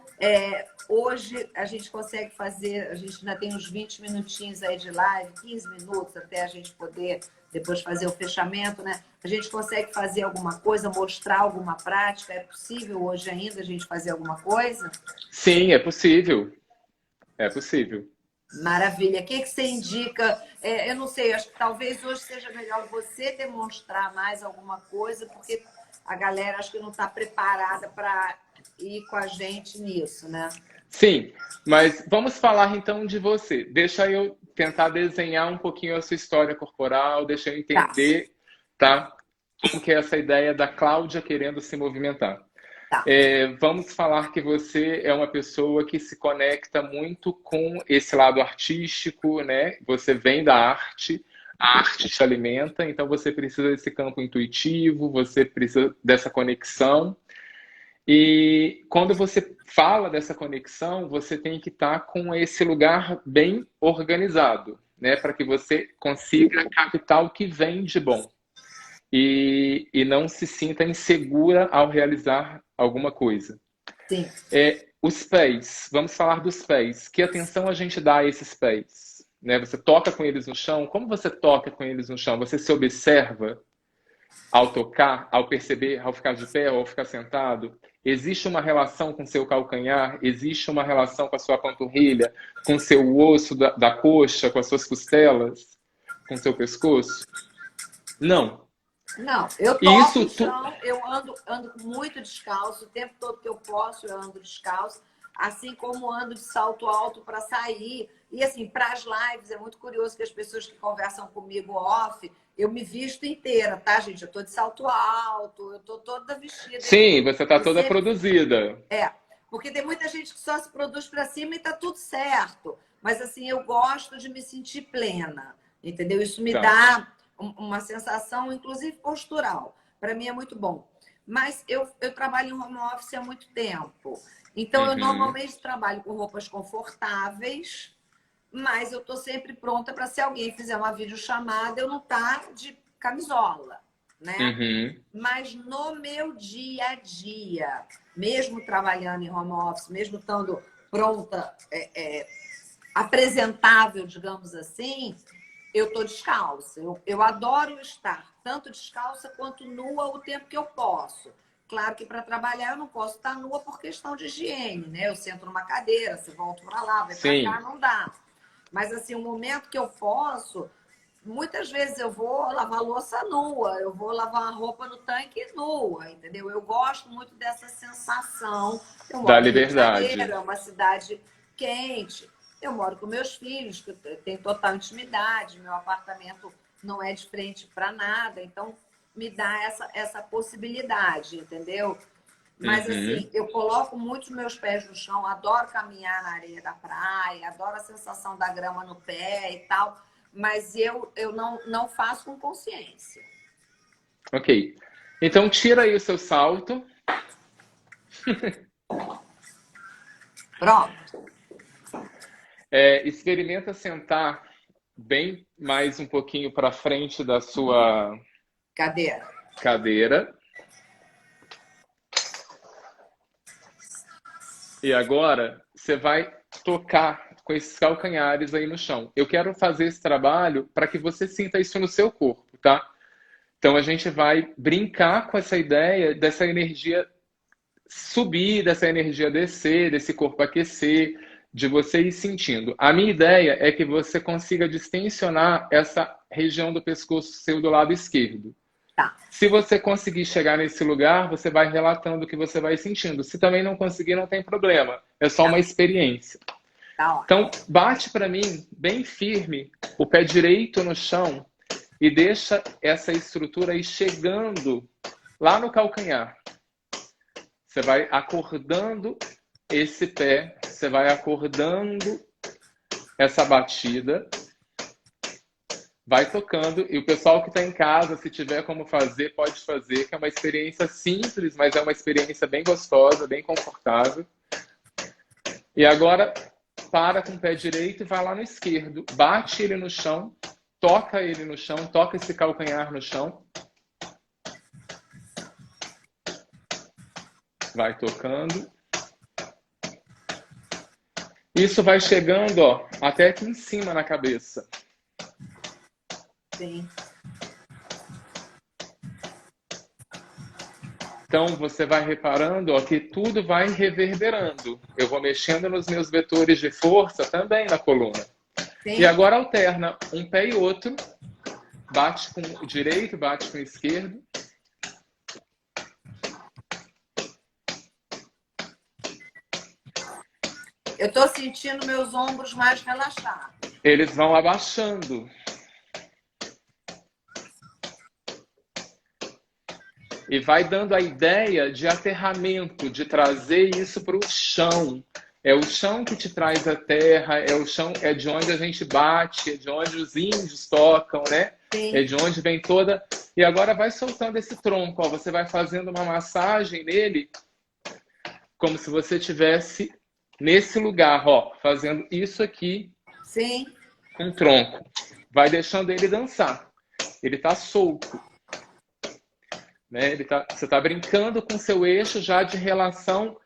[SPEAKER 1] hoje a gente consegue fazer, a gente ainda tem uns 20 minutinhos aí de live, 15 minutos até a gente poder depois fazer o fechamento, né? A gente consegue fazer alguma coisa, mostrar alguma prática? É possível hoje ainda a gente fazer alguma coisa?
[SPEAKER 2] sim, é possível. É possível.
[SPEAKER 1] Maravilha. O que que você indica? Eu não sei, acho que talvez hoje seja melhor você demonstrar mais alguma coisa, porque a galera acho que não está preparada para ir com a gente nisso, né?
[SPEAKER 2] Sim, mas vamos falar então de você. Deixa eu tentar desenhar um pouquinho a sua história corporal, deixa eu
[SPEAKER 1] Tá,
[SPEAKER 2] entender, tá? Como que é essa ideia da Cláudia querendo se movimentar.
[SPEAKER 1] tá.
[SPEAKER 2] Vamos falar que você é uma pessoa que se conecta muito com esse lado artístico, né? Você vem da arte, a arte te alimenta, então você precisa desse campo intuitivo, você precisa dessa conexão. E quando você fala dessa conexão, você tem que estar com esse lugar bem organizado, né? Para que você consiga captar o que vem de bom e não se sinta insegura ao realizar alguma coisa.
[SPEAKER 1] Sim.
[SPEAKER 2] Os pés, vamos falar dos pés. Que atenção a gente dá a esses pés? Né? Você toca com eles no chão? Como você toca com eles no chão? Você se observa ao tocar, ao perceber, ao ficar de pé ou ao ficar sentado? Existe uma relação com seu calcanhar? Existe uma relação com a sua panturrilha? Com seu osso da coxa? Com as suas costelas? Com seu pescoço? Não.
[SPEAKER 1] Não, eu
[SPEAKER 2] E
[SPEAKER 1] toco
[SPEAKER 2] isso
[SPEAKER 1] o chão, eu ando muito descalço, o tempo todo que eu posso eu ando descalço, assim como ando de salto alto para sair. E assim, para as lives, é muito curioso que as pessoas que conversam comigo off, eu me visto inteira, tá, gente? Eu tô de salto alto, eu tô toda vestida.
[SPEAKER 2] sim, você está
[SPEAKER 1] E
[SPEAKER 2] toda
[SPEAKER 1] sempre
[SPEAKER 2] produzida.
[SPEAKER 1] porque tem muita gente que só se produz para cima e tá tudo certo. Mas assim, eu gosto de me sentir plena, entendeu? Isso me
[SPEAKER 2] Tá.
[SPEAKER 1] dá uma sensação, inclusive postural. Para mim é muito bom. Mas eu trabalho em home office há muito tempo. Então, eu
[SPEAKER 2] Uhum.
[SPEAKER 1] normalmente trabalho com roupas confortáveis, mas eu estou sempre pronta para se alguém fizer uma videochamada, eu não estar de camisola, né?
[SPEAKER 2] Uhum.
[SPEAKER 1] Mas no meu dia a dia, mesmo trabalhando em home office, mesmo estando pronta, apresentável, digamos assim, eu estou descalça. Eu adoro estar tanto descalça quanto nua o tempo que eu posso. Claro que para trabalhar eu não posso estar nua por questão de higiene, né? Eu sento numa cadeira, se volto para lá, vai para cá,
[SPEAKER 2] Sim,
[SPEAKER 1] não dá. Mas assim, o momento que eu posso, muitas vezes eu vou lavar louça nua, eu vou lavar a roupa no tanque nua, entendeu? Eu gosto muito dessa sensação. Eu
[SPEAKER 2] da
[SPEAKER 1] moro no Rio de Janeiro,
[SPEAKER 2] liberdade.
[SPEAKER 1] é uma cidade quente. Eu moro com meus filhos, que tem total intimidade, meu apartamento não é de frente para nada, então me dá essa possibilidade, entendeu? Mas
[SPEAKER 2] Uhum.
[SPEAKER 1] assim, eu coloco muito os meus pés no chão, adoro caminhar na areia da praia, adoro a sensação da grama no pé e tal, mas eu não faço com consciência.
[SPEAKER 2] Ok. Então, tira aí o seu salto.
[SPEAKER 1] Pronto,
[SPEAKER 2] Experimenta sentar bem mais um pouquinho para frente da sua
[SPEAKER 1] cadeira.
[SPEAKER 2] cadeira. E agora você vai tocar com esses calcanhares aí no chão. Eu quero fazer esse trabalho para que você sinta isso no seu corpo, tá? Então a gente vai brincar com essa ideia dessa energia subir, dessa energia descer, desse corpo aquecer, de você ir sentindo. A minha ideia é que você consiga distensionar essa região do pescoço seu do lado esquerdo.
[SPEAKER 1] Tá,
[SPEAKER 2] Se você conseguir chegar nesse lugar, você vai relatando o que você vai sentindo. Se também não conseguir, não tem problema. É só uma
[SPEAKER 1] tá,
[SPEAKER 2] experiência.
[SPEAKER 1] tá ótimo.
[SPEAKER 2] Então, bate para mim bem firme o pé direito no chão e deixa essa estrutura aí chegando lá no calcanhar. Você vai acordando esse pé, você vai acordando essa batida, vai tocando, e o pessoal que está em casa, se tiver como fazer, pode fazer, que é uma experiência simples, mas é uma experiência bem gostosa, bem confortável. E agora, para com o pé direito e vai lá no esquerdo, bate ele no chão, toca ele no chão, toca esse calcanhar no chão, vai tocando. Isso vai chegando, ó, até aqui em cima na cabeça.
[SPEAKER 1] Sim.
[SPEAKER 2] Então, você vai reparando, ó, que tudo vai reverberando. Eu vou mexendo nos meus vetores de força também na coluna.
[SPEAKER 1] Sim.
[SPEAKER 2] E agora alterna um pé e outro. Bate com o direito, bate com o esquerdo.
[SPEAKER 1] Eu tô sentindo meus ombros mais relaxados.
[SPEAKER 2] Eles vão abaixando. E vai dando a ideia de aterramento, de trazer isso para o chão. É o chão que te traz a terra, é o chão, é de onde a gente bate, é de onde os índios tocam, né?
[SPEAKER 1] Sim.
[SPEAKER 2] É de onde vem toda. E agora vai soltando esse tronco, ó. Você vai fazendo uma massagem nele, como se você tivesse nesse lugar, ó, fazendo isso aqui.
[SPEAKER 1] Sim.
[SPEAKER 2] Com o tronco. Vai deixando ele dançar. Ele tá solto. Né? Você está brincando com seu eixo já de relação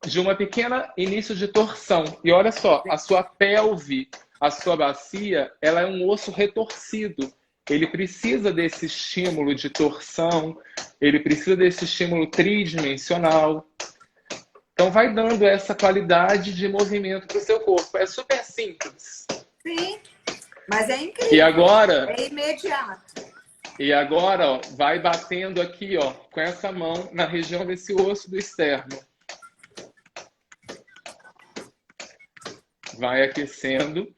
[SPEAKER 2] de uma pequena início de torção. E olha só, a sua pelve, a sua bacia, ela é um osso retorcido. Ele precisa desse estímulo de torção, ele precisa desse estímulo tridimensional. Então vai dando essa qualidade de movimento para o seu corpo. É super simples.
[SPEAKER 1] Sim. Mas é incrível.
[SPEAKER 2] E agora...
[SPEAKER 1] É imediato.
[SPEAKER 2] E agora, ó, vai batendo aqui, ó, com essa mão na região desse osso do externo. Vai aquecendo.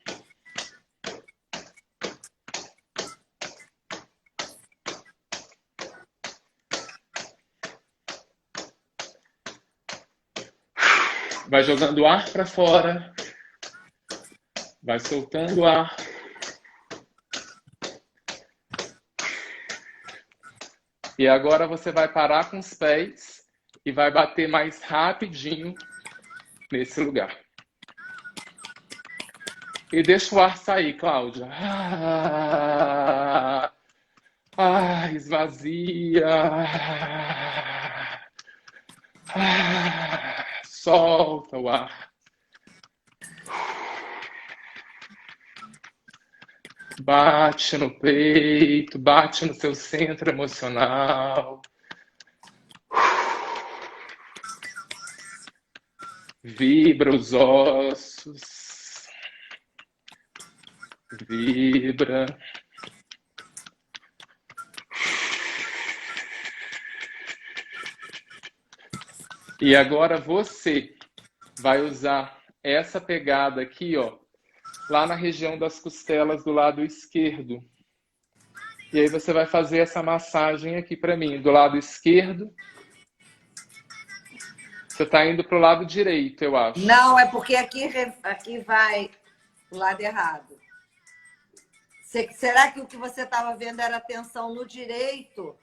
[SPEAKER 2] Vai jogando ar para fora. Vai soltando ar. E agora você vai parar com os pés e vai bater mais rapidinho nesse lugar. E deixa o ar sair, Cláudia. Esvazia. Solta o ar. Bate no peito, bate no seu centro emocional. Vibra os ossos. Vibra. E agora você vai usar essa pegada aqui, ó, lá na região das costelas do lado esquerdo. E aí você vai fazer essa massagem aqui para mim, do lado esquerdo. Você está indo para o lado direito, eu acho.
[SPEAKER 1] Não, é porque aqui vai o lado errado. Será que o que você estava vendo era tensão no direito?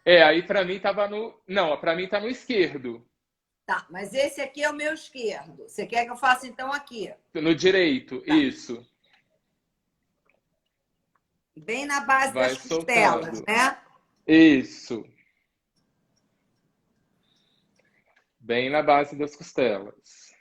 [SPEAKER 2] Aí para mim tava no... Não, para mim tá no esquerdo.
[SPEAKER 1] Tá, mas esse aqui é o meu esquerdo. Você quer que eu faça então aqui?
[SPEAKER 2] No direito, tá. Isso.
[SPEAKER 1] Bem na base
[SPEAKER 2] vai
[SPEAKER 1] das costelas,
[SPEAKER 2] soltando.
[SPEAKER 1] Né?
[SPEAKER 2] Isso. Bem na base das costelas.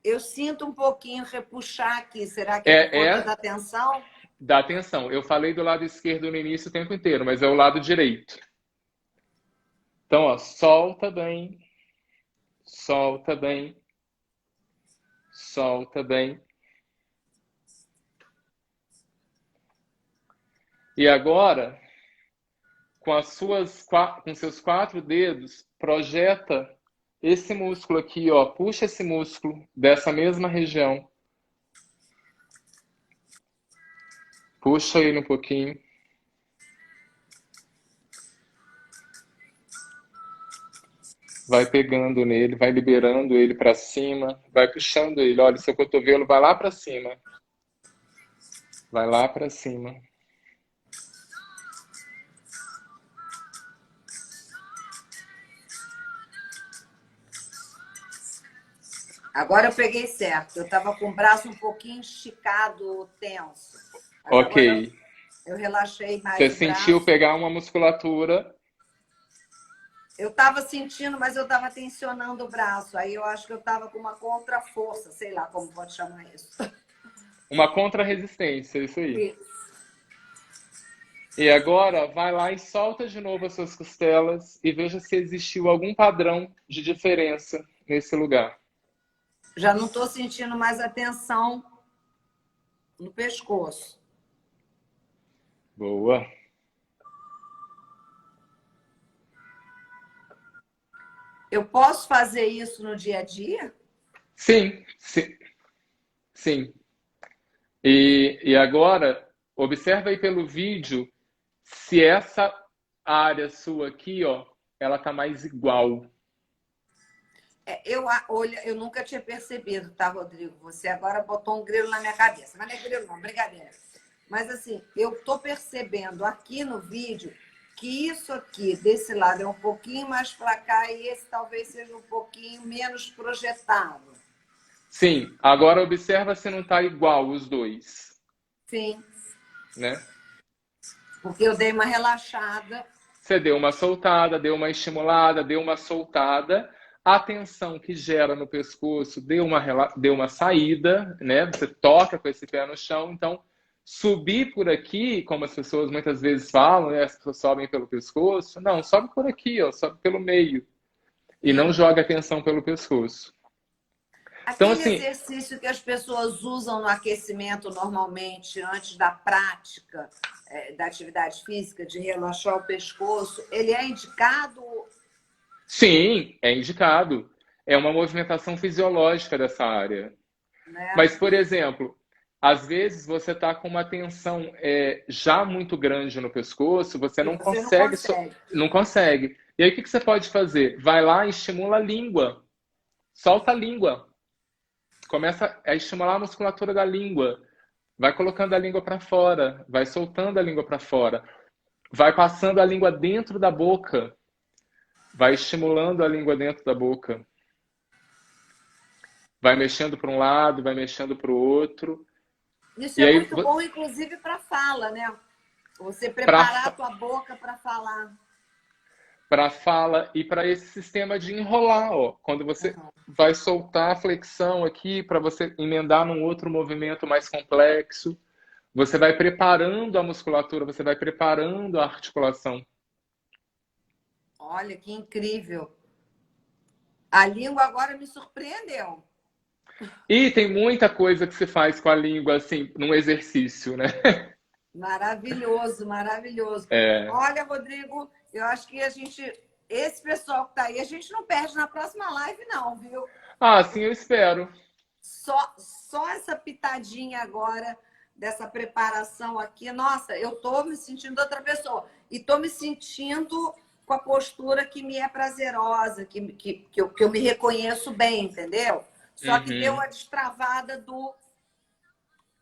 [SPEAKER 1] Eu sinto um pouquinho repuxar aqui. Será que é por conta da tensão?
[SPEAKER 2] Da tensão. Eu falei do lado esquerdo no início o tempo inteiro, mas é o lado direito. Então, ó, solta bem. Solta bem. Solta bem. E agora, com seus 4 dedos, projeta esse músculo aqui, ó. Puxa esse músculo dessa mesma região. Puxa ele um pouquinho. Vai pegando nele, vai liberando ele para cima, vai puxando ele. Olha, seu cotovelo vai lá para cima. Vai lá para cima.
[SPEAKER 1] Agora eu peguei certo. Eu estava com o braço um pouquinho esticado, tenso. Mas
[SPEAKER 2] Ok.
[SPEAKER 1] agora eu relaxei mais
[SPEAKER 2] Você
[SPEAKER 1] o
[SPEAKER 2] sentiu
[SPEAKER 1] braço.
[SPEAKER 2] pegar uma musculatura.
[SPEAKER 1] Eu estava sentindo, mas eu estava tensionando o braço. Aí eu acho que eu estava com uma contra-força, sei lá como pode chamar isso.
[SPEAKER 2] Uma contra-resistência, isso aí.
[SPEAKER 1] Isso.
[SPEAKER 2] E agora, vai lá e solta de novo as suas costelas e veja se existiu algum padrão de diferença nesse lugar.
[SPEAKER 1] Já não estou sentindo mais a tensão no pescoço.
[SPEAKER 2] Boa.
[SPEAKER 1] Eu posso fazer isso no dia a dia?
[SPEAKER 2] Sim, sim, sim. E agora, observa aí pelo vídeo se essa área sua aqui, ó, ela tá mais igual.
[SPEAKER 1] Eu nunca tinha percebido, tá, Rodrigo? Você agora botou um grilo na minha cabeça. Mas não é grilo, não, brincadeira. Mas assim, eu tô percebendo aqui no vídeo que isso aqui, desse lado, é um pouquinho mais para cá e esse talvez seja um pouquinho menos projetado.
[SPEAKER 2] Sim, agora observa se não tá igual os dois,
[SPEAKER 1] Sim,
[SPEAKER 2] né?
[SPEAKER 1] porque eu dei uma relaxada.
[SPEAKER 2] Você deu uma soltada, deu uma estimulada, deu uma soltada. A tensão que gera no pescoço deu uma saída, né? Você toca com esse pé no chão. Então, subir por aqui, como as pessoas muitas vezes falam, né? As pessoas sobem pelo pescoço. Não, sobe por aqui, ó, sobe pelo meio. E não joga a tensão pelo pescoço. Então,
[SPEAKER 1] Aquele
[SPEAKER 2] assim,
[SPEAKER 1] exercício que as pessoas usam no aquecimento normalmente, antes da prática da atividade física, de relaxar o pescoço, ele é indicado,
[SPEAKER 2] sim, é indicado. É uma movimentação fisiológica dessa área.
[SPEAKER 1] né?
[SPEAKER 2] Mas, por exemplo, às vezes você está com uma tensão já muito grande no pescoço, você
[SPEAKER 1] E
[SPEAKER 2] não
[SPEAKER 1] você não
[SPEAKER 2] consegue,
[SPEAKER 1] consegue.
[SPEAKER 2] não consegue. E aí o que você pode fazer? Vai lá e estimula a língua. Solta a língua. Começa a estimular a musculatura da língua. Vai colocando a língua para fora. Vai soltando a língua para fora. Vai passando a língua dentro da boca. Vai estimulando a língua dentro da boca. Vai mexendo para um lado, vai mexendo para o outro.
[SPEAKER 1] Isso
[SPEAKER 2] E
[SPEAKER 1] é
[SPEAKER 2] aí,
[SPEAKER 1] muito bom, inclusive, para fala, né? Você
[SPEAKER 2] para
[SPEAKER 1] preparar a tua boca para falar.
[SPEAKER 2] para fala e para esse sistema de enrolar, ó. Quando você vai soltar a flexão aqui para você emendar num outro movimento mais complexo, você vai preparando a musculatura, você vai preparando a articulação.
[SPEAKER 1] Olha que incrível. A língua agora me surpreendeu.
[SPEAKER 2] E tem muita coisa que se faz com a língua assim, num exercício, né?
[SPEAKER 1] Maravilhoso, maravilhoso.
[SPEAKER 2] É.
[SPEAKER 1] Olha, Rodrigo, eu acho que esse pessoal que está aí, a gente não perde na próxima live, não, viu?
[SPEAKER 2] Ah, sim, eu espero.
[SPEAKER 1] Só essa pitadinha agora dessa preparação aqui. Nossa, eu tô me sentindo outra pessoa. E tô me sentindo com a postura que me é prazerosa, que eu me reconheço bem, entendeu? Só que deu
[SPEAKER 2] Uhum.
[SPEAKER 1] uma destravada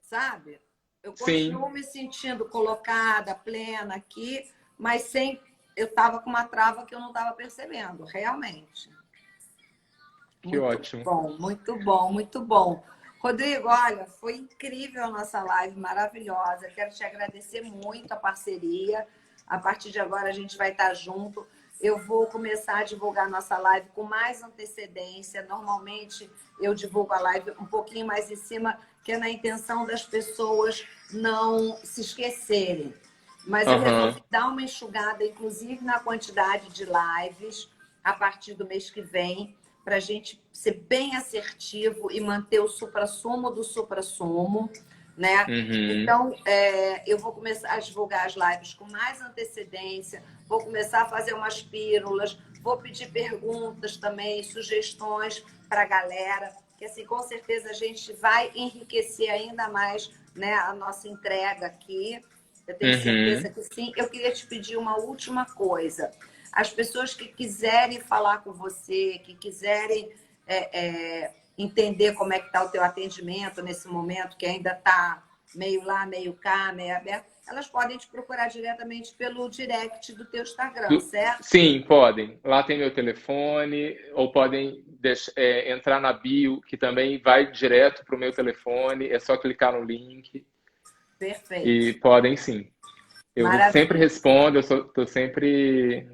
[SPEAKER 1] sabe? Eu
[SPEAKER 2] Sim,
[SPEAKER 1] continuo me sentindo colocada, plena aqui, mas sem. Eu estava com uma trava que eu não estava percebendo, realmente.
[SPEAKER 2] que
[SPEAKER 1] Muito
[SPEAKER 2] ótimo.
[SPEAKER 1] bom, muito bom, muito bom. Rodrigo, olha, foi incrível a nossa live, maravilhosa. Quero te agradecer muito a parceria. A partir de agora a gente vai estar junto. Eu vou começar a divulgar a nossa live com mais antecedência. Normalmente eu divulgo a live um pouquinho mais em cima, que é na intenção das pessoas não se esquecerem. Mas eu
[SPEAKER 2] Aham.
[SPEAKER 1] resolvi dar uma enxugada, inclusive na quantidade de lives, a partir do mês que vem, para a gente ser bem assertivo e manter o suprassumo do suprassumo, né?
[SPEAKER 2] Uhum.
[SPEAKER 1] Então, eu vou começar a divulgar as lives com mais antecedência, vou começar a fazer umas pílulas, vou pedir perguntas também, sugestões para a galera, que assim, com certeza a gente vai enriquecer ainda mais, né, a nossa entrega aqui. Eu tenho certeza
[SPEAKER 2] Uhum.
[SPEAKER 1] que sim. Eu queria te pedir uma última coisa. As pessoas que quiserem falar com você, que quiserem entender como é que está o teu atendimento nesse momento, que ainda está meio lá, meio cá, meio aberto, elas podem te procurar diretamente pelo direct do teu Instagram, certo?
[SPEAKER 2] Sim, podem. Lá tem meu telefone, ou podem entrar na bio, que também vai direto para o meu telefone. É só clicar no link
[SPEAKER 1] Perfeito.
[SPEAKER 2] e podem sim. Eu sempre
[SPEAKER 1] Maravilha.
[SPEAKER 2] respondo, eu estou sempre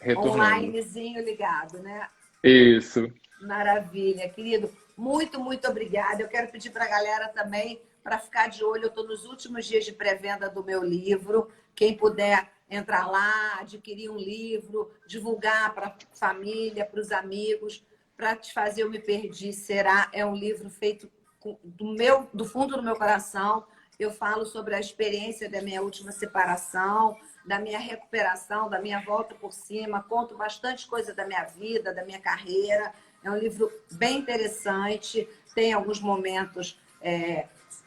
[SPEAKER 2] retornando.
[SPEAKER 1] Onlinezinho ligado, né?
[SPEAKER 2] Isso.
[SPEAKER 1] Maravilha, querido. Muito, muito obrigada. Eu quero pedir para a galera também para ficar de olho. Eu estou nos últimos dias de pré-venda do meu livro. Quem puder entrar lá, adquirir um livro, divulgar para a família, para os amigos. Para te fazer eu me perdi será é um livro feito do fundo do meu coração. Eu falo sobre a experiência da minha última separação, da minha recuperação, da minha volta por cima. Conto bastante coisa da minha vida, da minha carreira. É um livro bem interessante, tem alguns momentos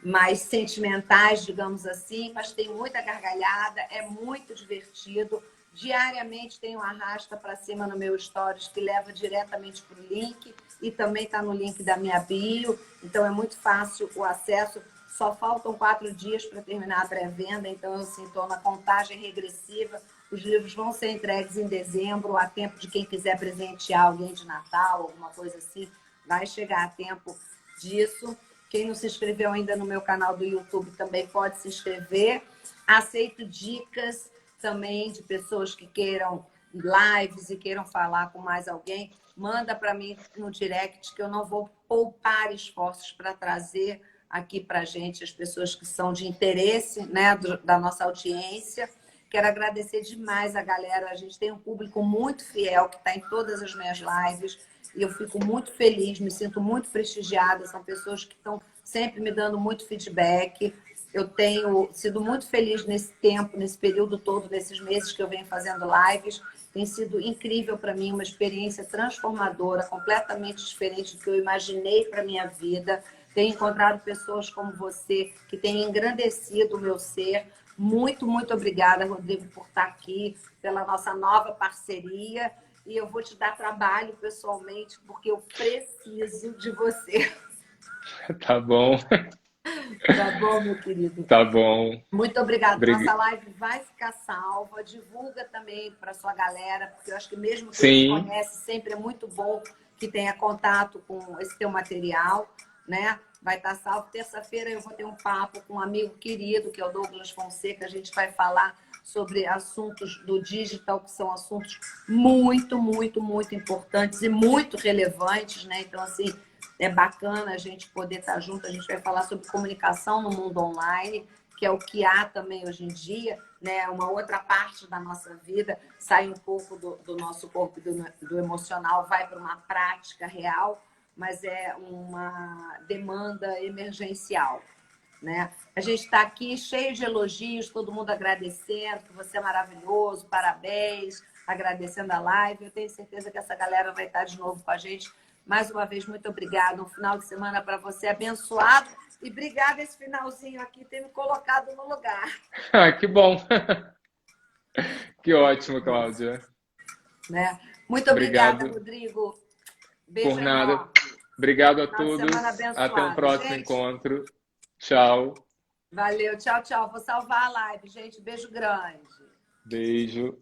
[SPEAKER 1] mais sentimentais, digamos assim, mas tem muita gargalhada, é muito divertido. Diariamente tem um arrasta para cima no meu stories que leva diretamente para o link e também está no link da minha bio, então é muito fácil o acesso. Só faltam 4 dias para terminar a pré-venda, então eu estou na contagem regressiva. Os livros vão ser entregues em dezembro, a tempo de quem quiser presentear alguém de Natal, alguma coisa assim, vai chegar a tempo disso. Quem não se inscreveu ainda no meu canal do YouTube também pode se inscrever. Aceito dicas também de pessoas que queiram lives e queiram falar com mais alguém. Manda para mim no direct que eu não vou poupar esforços para trazer aqui para a gente as pessoas que são de interesse, né, da nossa audiência. Quero agradecer demais a galera. A gente tem um público muito fiel que está em todas as minhas lives e eu fico muito feliz, me sinto muito prestigiada. São pessoas que estão sempre me dando muito feedback. Eu tenho sido muito feliz nesse tempo, nesse período todo, nesses meses que eu venho fazendo lives. Tem sido incrível para mim, uma experiência transformadora, completamente diferente do que eu imaginei para a minha vida. Tenho encontrado pessoas como você que têm engrandecido o meu ser. Muito, muito obrigada, Rodrigo, por estar aqui, pela nossa nova parceria. E eu vou te dar trabalho pessoalmente, porque eu preciso de você.
[SPEAKER 2] Tá bom.
[SPEAKER 1] Tá bom, meu querido?
[SPEAKER 2] Tá bom.
[SPEAKER 1] Muito obrigada. Nossa
[SPEAKER 2] Obrig-
[SPEAKER 1] live vai ficar salva. Divulga também para sua galera, porque eu acho que mesmo quem te
[SPEAKER 2] Sim,
[SPEAKER 1] conhece, sempre é muito bom que tenha contato com esse teu material, né? Vai estar salvo. Terça-feira eu vou ter um papo com um amigo querido, que é o Douglas Fonseca. A gente vai falar sobre assuntos do digital, que são assuntos muito, muito, muito importantes e muito relevantes, né? Então, assim, é bacana a gente poder estar junto. A gente vai falar sobre comunicação no mundo online, que é o que há também hoje em dia, né? Uma outra parte da nossa vida, sai um pouco do nosso corpo e do emocional, vai para uma prática real, mas é uma demanda emergencial, né? A gente está aqui cheio de elogios, todo mundo agradecendo, que você é maravilhoso, parabéns, agradecendo a live. Eu tenho certeza que essa galera vai estar de novo com a gente. Mais uma vez, muito obrigada. Um final de semana para você abençoado. E obrigada esse finalzinho aqui ter me colocado no lugar.
[SPEAKER 2] ah, que bom. Que ótimo, Cláudia.
[SPEAKER 1] Né? Muito obrigada,
[SPEAKER 2] Obrigado
[SPEAKER 1] Rodrigo. Beijo
[SPEAKER 2] por nada.
[SPEAKER 1] enorme.
[SPEAKER 2] Obrigado a
[SPEAKER 1] Final de semana
[SPEAKER 2] todos. Até um
[SPEAKER 1] abençoado.
[SPEAKER 2] próximo
[SPEAKER 1] Gente,
[SPEAKER 2] encontro. Tchau.
[SPEAKER 1] valeu. Tchau, tchau. Vou salvar a live, gente. Beijo grande.
[SPEAKER 2] Beijo.